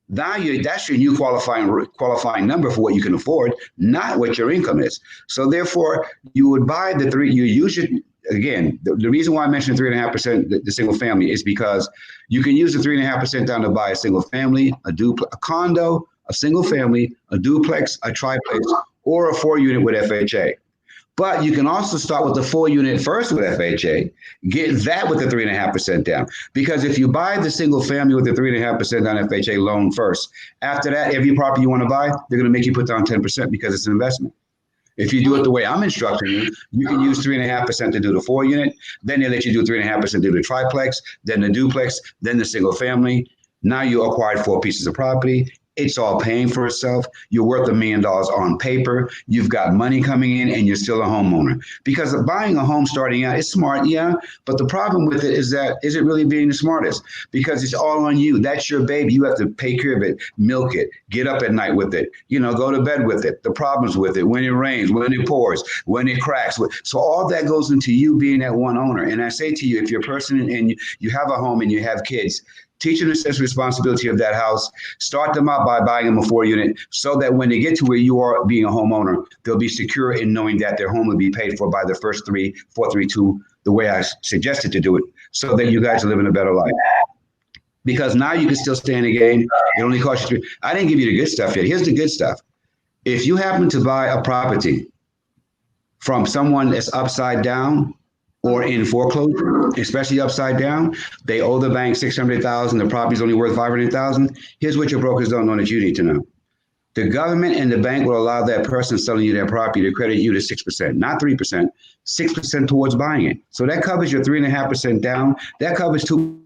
now that's your new qualifying number for what you can afford, not what your income is. So therefore, you would buy the 3. You use it again. The reason why I mentioned 3.5%, the single family, is because you can use the 3.5% down to buy a single family, a condo, a single family, a duplex, a triplex, or a 4-unit with FHA. But you can also start with the 4-unit first with FHA, get that with the 3.5% down. Because if you buy the single family with the 3.5% down FHA loan first, after that, every property you want to buy, they're going to make you put down 10% because it's an investment. If you do it the way I'm instructing you, you can use 3.5% to do the 4-unit. Then they let you do 3.5% to do the triplex, then the duplex, then the single family. Now you acquired 4 pieces of property. It's all paying for itself. You're worth $1 million on paper. You've got money coming in and you're still a homeowner. Because buying a home starting out is smart, yeah. But the problem with it is that, is it really being the smartest? Because it's all on you. That's your baby. You have to take care of it, milk it, get up at night with it, go to bed with it, the problems with it, when it rains, when it pours, when it cracks. So all that goes into you being that one owner. And I say to you, if you're a person and you have a home and you have kids, teach them the sense of responsibility of that house. Start them out by buying them a 4-unit so that when they get to where you are being a homeowner, they'll be secure in knowing that their home will be paid for by the first 432, the way I suggested to do it, so that you guys are living a better life. Because now you can still stay in the game. It only costs you I didn't give you the good stuff yet. Here's the good stuff. If you happen to buy a property from someone that's upside down, or in foreclosure, especially upside down, they owe the bank $600,000. The property's only worth $500,000. Here's what your brokers don't know that you need to know: the government and the bank will allow that person selling you their property to credit you to 6%, not 3%, 6% towards buying it. So that covers your 3.5% down. That covers 2%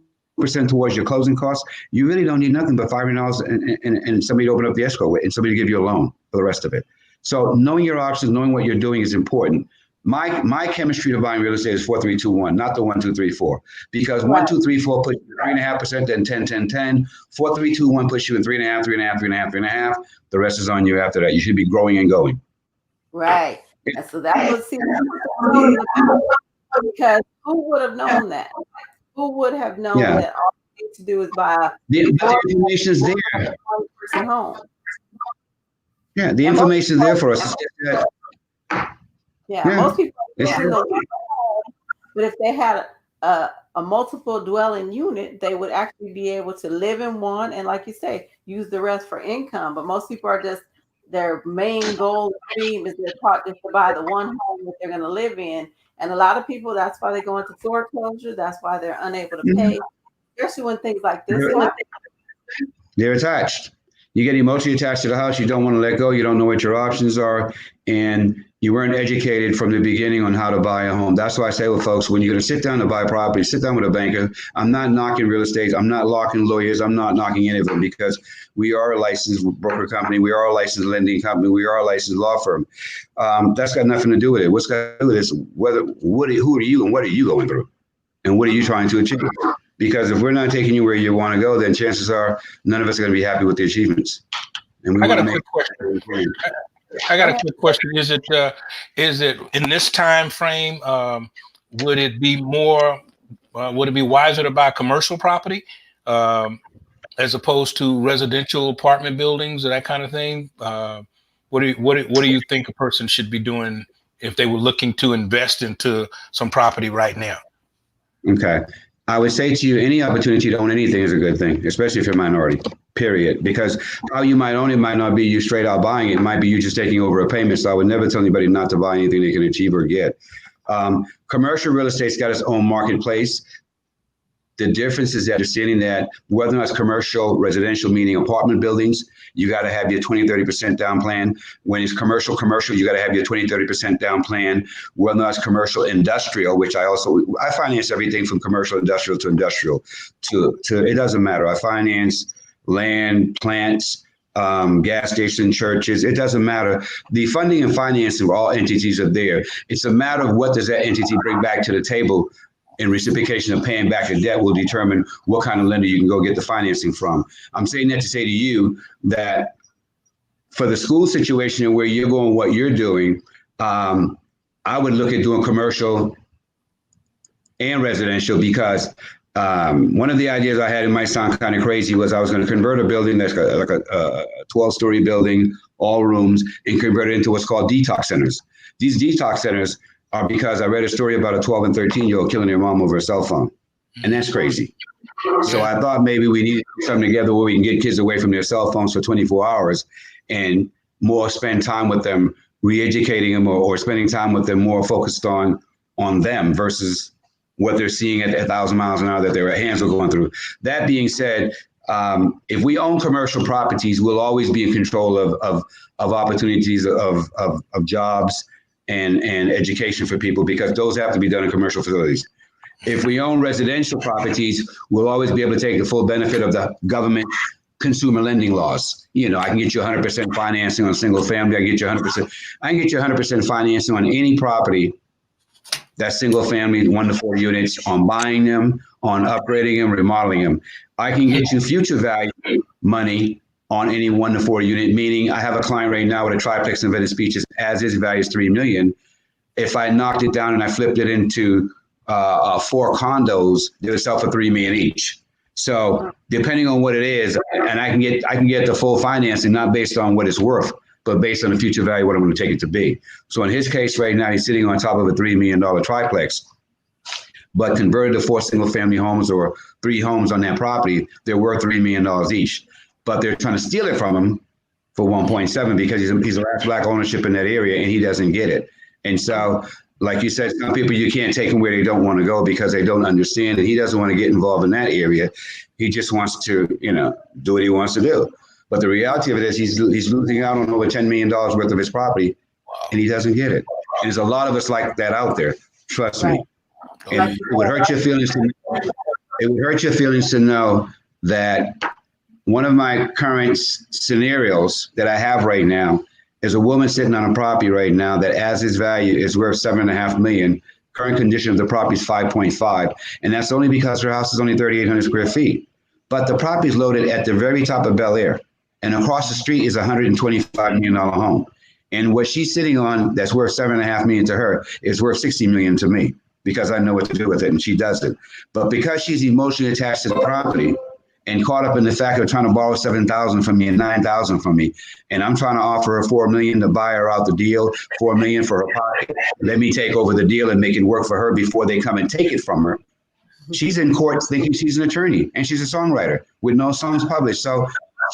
towards your closing costs. You really don't need nothing but $500 and somebody to open up the escrow with, and somebody to give you a loan for the rest of it. So knowing your options, knowing what you're doing is important. My chemistry to buying real estate is 4, 3, 2, 1, not the 1, 2, 3, 4. Because 1, 2, 3, 4 puts you 3.5%, then 10, 10, 10. 4, 3, 2, 1 puts you in 3.5, 3.5, 3.5, 3.5. The rest is on you after that. You should be growing and going. Right. And so that was because who would have known that? Who would have known that all you need to do is buy the information is there. Person home. Yeah, the information is there for us. Yeah, most people don't know, but if they had a multiple dwelling unit, they would actually be able to live in one and, like you say, use the rest for income. But most people are just, their main goal dream is they're taught just to buy the one home that they're going to live in. And a lot of people, that's why they go into foreclosure. That's why they're unable to pay, especially when things like this happen. They're attached. You get emotionally attached to the house. You don't want to let go. You don't know what your options are. And you weren't educated from the beginning on how to buy a home. That's why I say with folks, when you're going to sit down to buy property, sit down with a banker. I'm not knocking real estate. I'm not knocking lawyers. I'm not knocking any of them, because we are a licensed broker company. We are a licensed lending company. We are a licensed law firm. That's got nothing to do with it. What's got to do with it is who are you and what are you going through? And what are you trying to achieve? Because if we're not taking you where you want to go, then chances are none of us are going to be happy with the achievements. And we I got a quick question. I got a quick question. Is it in this time frame? Would it be wiser to buy commercial property as opposed to residential apartment buildings or that kind of thing? What do you think a person should be doing if they were looking to invest into some property right now? Okay. I would say to you, any opportunity to own anything is a good thing, especially if you're a minority, period. Because how you might own it might not be you straight out buying it. It might be you just taking over a payment. So I would never tell anybody not to buy anything they can achieve or get. Commercial real estate's got its own marketplace. The difference is understanding that whether or not it's commercial, residential, meaning apartment buildings, you got to have your 20-30% down plan. When it's commercial, you got to have your 20-30% down plan. Whether or not it's commercial, industrial, which I finance everything from commercial, industrial to it doesn't matter. I finance land, plants, gas stations, churches. It doesn't matter. The funding and financing of all entities are there. It's a matter of what does that entity bring back to the table in reciprocation of paying back the debt will determine what kind of lender you can go get the financing from. I'm saying that to say to you that for the school situation and where you're going, what you're doing, I would look at doing commercial and residential because one of the ideas I had, it might sound kind of crazy, was I was going to convert a building that's like a 12-story building, all rooms, and convert it into what's called detox centers. These detox centers are because I read a story about a 12 and 13-year-old killing their mom over a cell phone. And that's crazy. So I thought maybe we need to do something together where we can get kids away from their cell phones for 24 hours and more spend time with them, re-educating them or spending time with them more focused on them versus what they're seeing at 1,000 miles an hour that their hands are going through. That being said, if we own commercial properties, we'll always be in control of opportunities of jobs and education for people because those have to be done in commercial facilities. If we own residential properties, we'll always be able to take the full benefit of the government consumer lending laws. You know, I can get you 100% financing on single family. I can get you 100% financing on any property that's single family, 1 to 4 units, on buying them, on upgrading them, remodeling them. I can get you future value money on any 1 to 4 unit, meaning I have a client right now with a triplex in Venice Beach, as is value is $3 million. If I knocked it down and I flipped it into 4 condos, they would sell for $3 million each. So depending on what it is, and I can get the full financing, not based on what it's worth, but based on the future value, what I'm going to take it to be. So in his case right now, he's sitting on top of a $3 million triplex, but converted to 4 single family homes or 3 homes on that property, they're worth $3 million each. But they're trying to steal it from him for 1.7 because he's the last black ownership in that area and he doesn't get it. And so, like you said, some people you can't take them where they don't want to go because they don't understand, and he doesn't want to get involved in that area. He just wants to, do what he wants to do. But the reality of it is he's losing out on over $10 million worth of his property, and he doesn't get it. And there's a lot of us like that out there. Trust me. And it would hurt your feelings to know that one of my current scenarios that I have right now is a woman sitting on a property right now that, as its value, is worth $7.5 million. Current condition of the property is 5.5, and that's only because her house is only 3,800 square feet. But the property is loaded at the very top of Bel Air, and across the street is a $125 million home. And what she's sitting on, that's worth $7.5 million to her, is worth $60 million to me because I know what to do with it, and she doesn't. But because she's emotionally attached to the property and caught up in the fact of trying to borrow $7,000 from me and $9,000 from me, and I'm trying to offer her $4 million to buy her out the deal, $4 million for her pocket. Let me take over the deal and make it work for her before they come and take it from her. She's in court thinking she's an attorney, and she's a songwriter with no songs published. So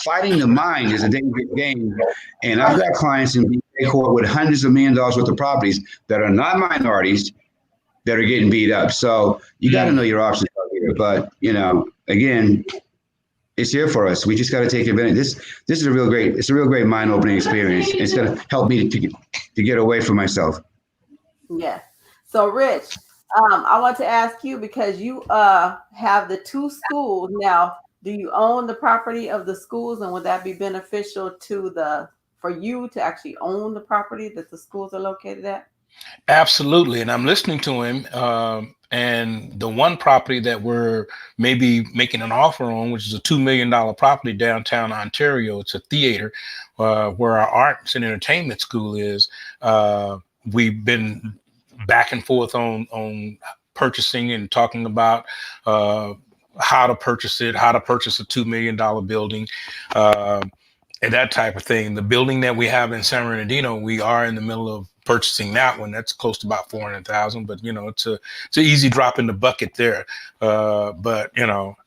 fighting the mind is a dangerous game. And I've got clients in BA court with hundreds of million dollars worth of properties that are not minorities that are getting beat up. So you got to know your options out here. But, again, it's here for us. We just got to take advantage. This is a real great mind-opening experience. It's going to help me to get away from myself. Yeah. So, Rich, I want to ask you, because you have the 2 schools now. Do you own the property of the schools, and would that be beneficial for you to actually own the property that the schools are located at? Absolutely. And I'm listening to him. And the one property that we're maybe making an offer on, which is a $2 million property downtown Ontario, it's a theater where our arts and entertainment school is. We've been back and forth on purchasing and talking about how to purchase it, how to purchase a $2 million building, and that type of thing. The building that we have in San Bernardino, we are in the middle of purchasing that one. That's close to about $400,000, but it's an easy drop in the bucket there. But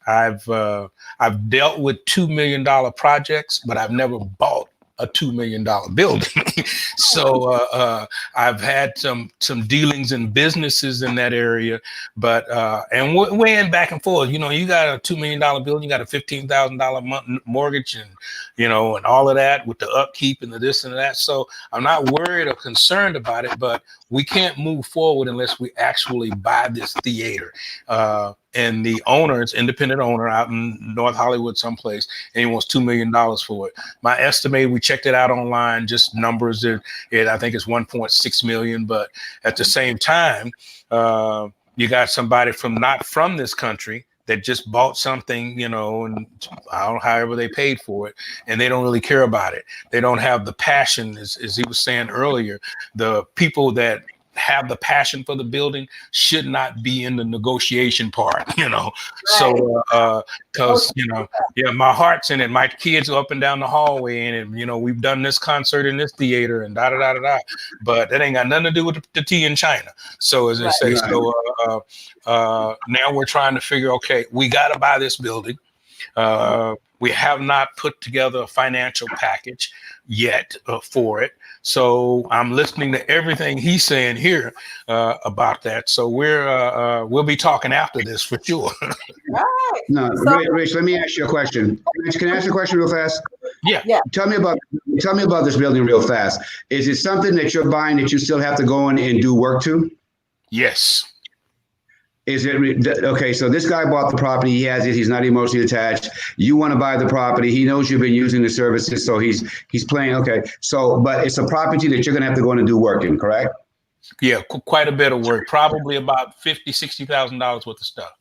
I've dealt with $2 million projects, but I've never bought a $2 million building. So I've had some dealings in businesses in that area, but and we're weighing back and forth. You know, you got a $2 million building, you got a $15,000 month mortgage, and you know, and all of that with the upkeep and the this and that. So I'm not worried or concerned about it, but we can't move forward unless we actually buy this theater. And the owner, it's independent owner out in North Hollywood someplace, and he wants $2 million for it. My estimate, we checked it out online, just numbers, I think it's 1.6 million, but at the same time, you got somebody not from this country that just bought something, you know, and I don't know, however they paid for it, and they don't really care about it. They don't have the passion, as he was saying earlier. The people that have the passion for the building should not be in the negotiation part, you know. Right. So because you know, yeah, my heart's in it. My kids are up and down the hallway in it. You know, we've done this concert in this theater and da da da da da, but that ain't got nothing to do with the tea in China. So as they say, so now we're trying to figure, okay, we got to buy this building. We have not put together a financial package yet for it. So I'm listening to everything he's saying here about that. So we'll be talking after this for sure. Right. No, Rich, let me ask you a question. Can I ask you a question real fast? Yeah. Tell me about this building real fast. Is it something that you're buying that you still have to go in and do work to? Yes. Is it okay? So this guy bought the property. He has it. He's not emotionally attached. You want to buy the property. He knows you've been using the services, so he's playing. Okay. So, but it's a property that you're going to have to go in and do work in, correct? Yeah, quite a bit of work. Probably about $50,000-$60,000 worth of stuff.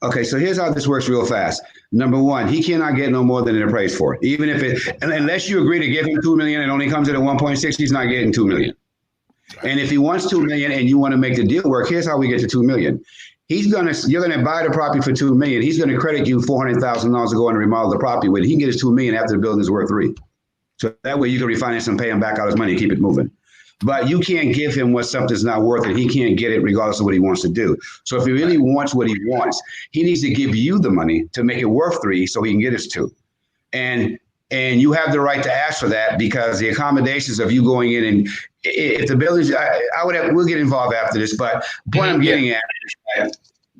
Okay, so here's how this works real fast. Number one, he cannot get no more than it appraised for. Even if unless you agree to give him $2 million, it only comes in at 1.6. He's not getting $2 million. And if he wants $2 million and you want to make the deal work, here's how we get to $2 million. You're gonna buy the property for $2 million. He's gonna credit you $400,000 to go and remodel the property with. He can get his $2 million after the building is worth $3 million. So that way you can refinance and pay him back out his money and keep it moving. But you can't give him what something's not worth it. He can't get it regardless of what he wants to do. So if he really wants what he wants, he needs to give you the money to make it worth $3 million so he can get his $2 million. And you have the right to ask for that, because the accommodations of you going in and if the buildings, we'll get involved after this, but the point I'm getting at,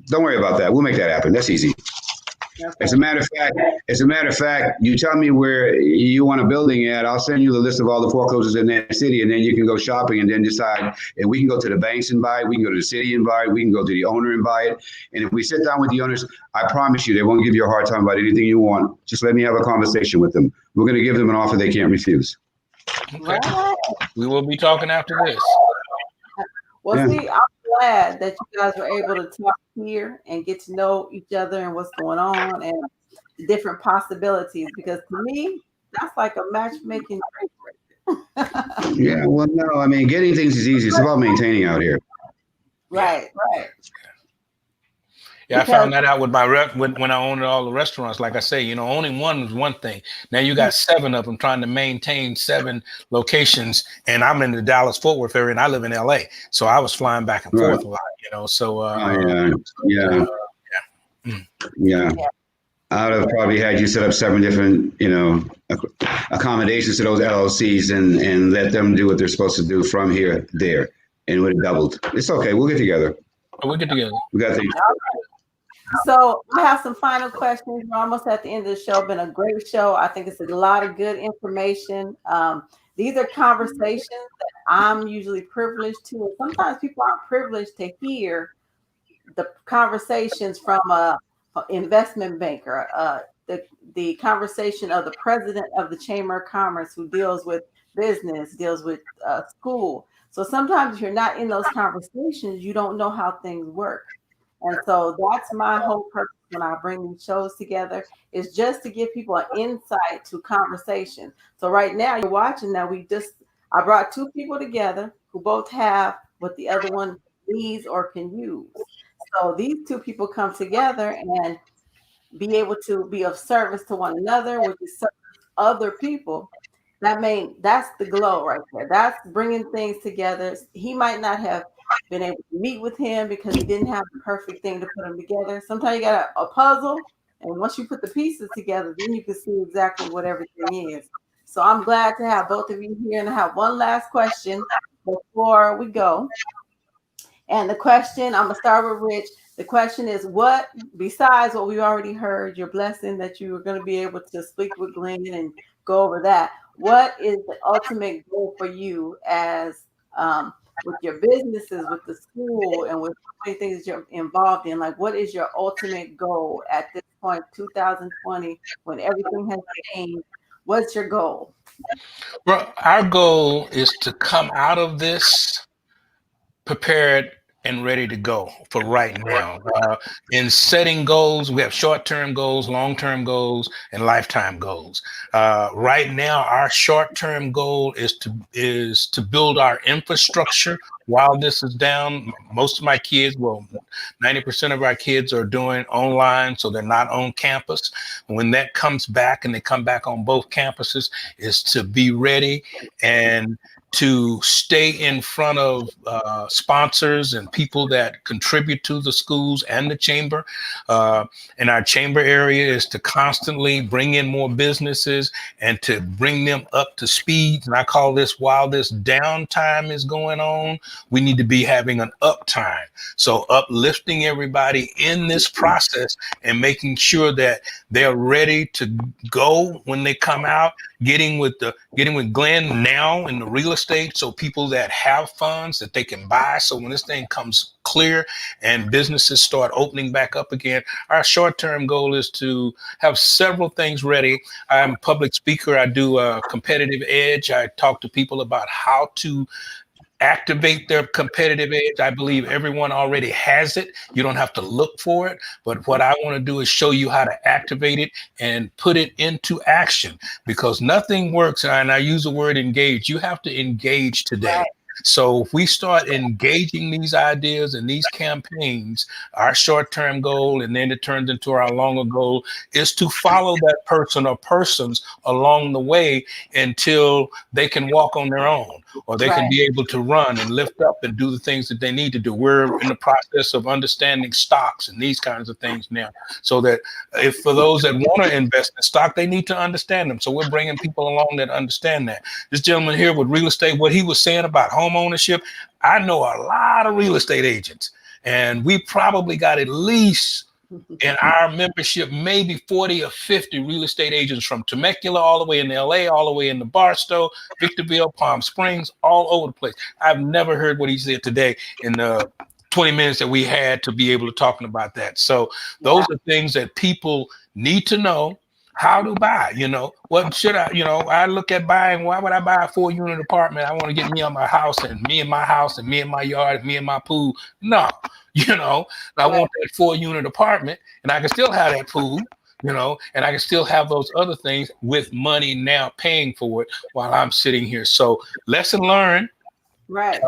don't worry about that. We'll make that happen. That's easy. Okay. As a matter of fact, you tell me where you want a building at. I'll send you the list of all the foreclosures in that city, and then you can go shopping and then decide. And we can go to the banks and buy it. We can go to the city and buy it. We can go to the owner and buy it. And if we sit down with the owners, I promise you, they won't give you a hard time about anything you want. Just let me have a conversation with them. We're going to give them an offer they can't refuse. Okay. We will be talking after this. Well, see, I'm glad that you guys were able to talk here and get to know each other and what's going on and the different possibilities, because to me, that's like a matchmaking. Yeah, well, no, I mean, getting things is easy. It's about maintaining out here. Right. Yeah, because I found that out with when I owned all the restaurants. Like I say, you know, owning one was one thing. Now you got 7 of them, trying to maintain 7 locations. And I'm in the Dallas-Fort Worth area, and I live in LA, so I was flying back and forth a lot. You know, so yeah. I would have probably had you set up 7 different, you know, accommodations to those LLCs and let them do what they're supposed to do from here there, and it would have doubled. It's okay. We'll get together. We'll get together. We got things. So I have some final questions. We're almost at the end of the show. Been a great show. I think it's a lot of good information. These are conversations that I'm usually privileged to, and sometimes people aren't privileged to hear the conversations from an investment banker, the conversation of the president of the Chamber of Commerce, who deals with business, deals with school. So sometimes if you're not in those conversations, you don't know how things work. And so that's my whole purpose when I bring these shows together, is just to give people an insight to conversation. So right now you're watching that I brought 2 people together who both have what the other one needs or can use. So these 2 people come together and be able to be of service to one another, which is service other people. That's the glow right there. That's bringing things together. He might not have been able to meet with him because he didn't have the perfect thing to put them together. Sometimes you got a puzzle, and once you put the pieces together, then you can see exactly what everything is. So I'm glad to have both of you here. And I have one last question before we go. And the question, I'm gonna start with Rich. The question is, what besides what we already heard, your blessing that you were going to be able to speak with Glenn and go over that. What is the ultimate goal for you as with your businesses, with the school, and with so many things that you're involved in? Like, what is your ultimate goal at this point, 2020, when everything has changed? What's your goal? Well, our goal is to come out of this prepared and ready to go for right now. In setting goals, we have short-term goals, long-term goals, and lifetime goals. Right now, our short-term goal is to build our infrastructure while this is down. Most of my kids, well, 90% of our kids are doing online, so they're not on campus. When that comes back and they come back on both campuses, is to be ready and to stay in front of sponsors and people that contribute to the schools and the chamber. In our chamber area is to constantly bring in more businesses and to bring them up to speed. And I call this, while this downtime is going on, we need to be having an uptime. So uplifting everybody in this process and making sure that they're ready to go when they come out, getting with Glenn now in the real estate, so people that have funds that they can buy. So when this thing comes clear and businesses start opening back up again, our short-term goal is to have several things ready. I'm a public speaker. I do a competitive edge. I talk to people about how to activate their competitive edge. I believe everyone already has it. You don't have to look for it. But what I want to do is show you how to activate it and put it into action, because nothing works. And I use the word engage. You have to engage today. Right. So if we start engaging these ideas and these campaigns, our short-term goal, and then it turns into our longer goal, is to follow that person or persons along the way until they can walk on their own, or they can Right. be able to run and lift up and do the things that they need to do. We're in the process of understanding stocks and these kinds of things now, so that if for those that want to invest in stock, they need to understand them. So we're bringing people along that understand that. This gentleman here with real estate, what he was saying about home ownership, I know a lot of real estate agents, and we probably got at least in our membership, maybe 40 or 50 real estate agents from Temecula all the way in LA, all the way into Barstow, Victorville, Palm Springs, all over the place. I've never heard what he said today in the 20 minutes that we had to be able to talking about that. So those are things that people need to know. How to buy, what should I, I look at buying, why would I buy a 4-unit apartment? I want to get me on my house and me and my house and me and my yard and me and my pool. No, I want that 4-unit apartment, and I can still have that pool, and I can still have those other things with money now paying for it while I'm sitting here. So lesson learned. Right.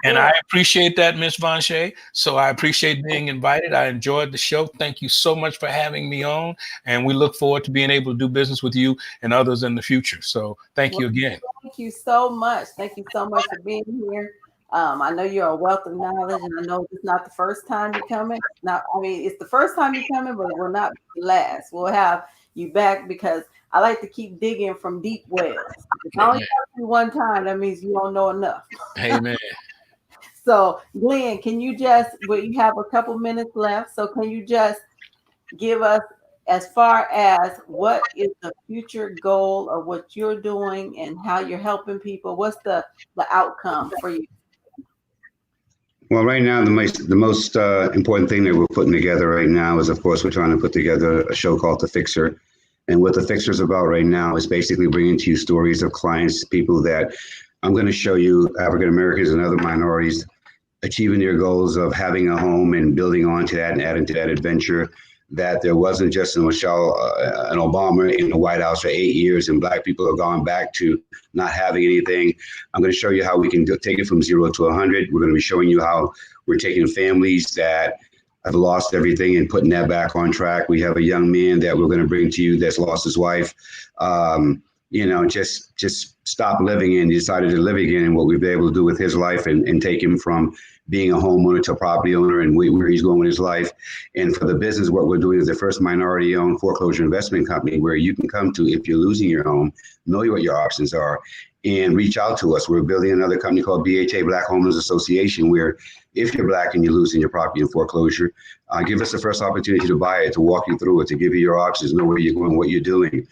And I appreciate that, Miss Vonshai. So I appreciate being invited. I enjoyed the show. Thank you so much for having me on. And we look forward to being able to do business with you and others in the future. So thank you again. Thank you so much. Thank you so much for being here. I know you're a wealth of knowledge, and I know it's not the first time you're coming. It's the first time you're coming, but it will not be the last. We'll have you back, because I like to keep digging from deep wells. If I only talk to you one time, that means you don't know enough. Amen. So, Glenn, you have a couple minutes left. So can you just give us, as far as what is the future goal of what you're doing and how you're helping people? What's the outcome for you? Well, right now, the most important thing that we're putting together right now is, of course, we're trying to put together a show called The Fixer. And what The Fixer is about right now is basically bringing to you stories of clients, people that I'm going to show you, African Americans and other minorities, achieving their goals of having a home and building on to that and adding to that adventure. That there wasn't just an Obama in the White House for 8 years and Black people have gone back to not having anything. I'm going to show you how we can take it from 0 to 100. We're going to be showing you how we're taking families that have lost everything and putting that back on track. We have a young man that we're going to bring to you that's lost his wife. just stop living and decided to live again, and what we've been able to do with his life and take him from being a homeowner to a property owner and where he's going with his life. And for the business, what we're doing is the first minority-owned foreclosure investment company where you can come to if you're losing your home, know what your options are, and reach out to us. We're building another company called BHA, Black Homeowners Association, where if you're Black and you're losing your property in foreclosure, give us the first opportunity to buy it, to walk you through it, to give you your options, know where you're going, what you're doing.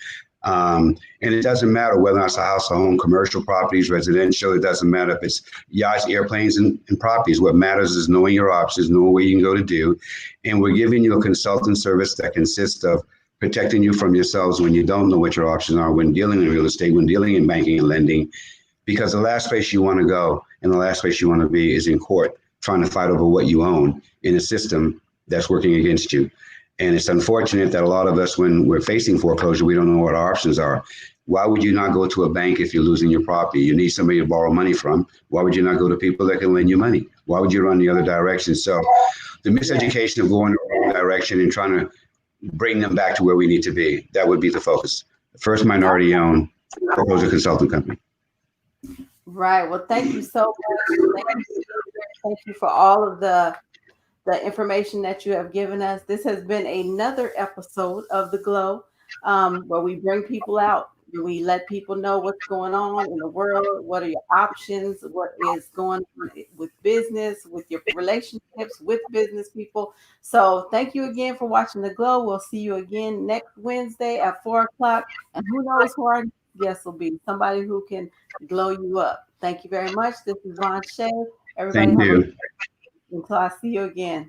And it doesn't matter whether it's a house, a home, commercial properties, residential. It doesn't matter if it's yachts, airplanes, and properties. What matters is knowing your options, knowing where you can go to do. And we're giving you a consultant service that consists of protecting you from yourselves when you don't know what your options are, when dealing in real estate, when dealing in banking and lending. Because the last place you want to go and the last place you want to be is in court, trying to fight over what you own in a system that's working against you. And it's unfortunate that a lot of us, when we're facing foreclosure, we don't know what our options are. Why would you not go to a bank if you're losing your property? You need somebody to borrow money from. Why would you not go to people that can lend you money? Why would you run the other direction? So the miseducation of going the wrong direction and trying to bring them back to where we need to be, that would be the focus. The first minority-owned foreclosure consulting company. Right. Well, thank you so much. Thank you for all of the information that you have given us. This has been another episode of The Glow, where we bring people out. We let people know what's going on in the world. What are your options? What is going on with business, with your relationships with business people? So thank you again for watching The Glow. We'll see you again next Wednesday at 4:00. And who knows who our guest will be? Somebody who can glow you up. Thank you very much. This is Vonshai. Everybody Thank you. Until I see you again.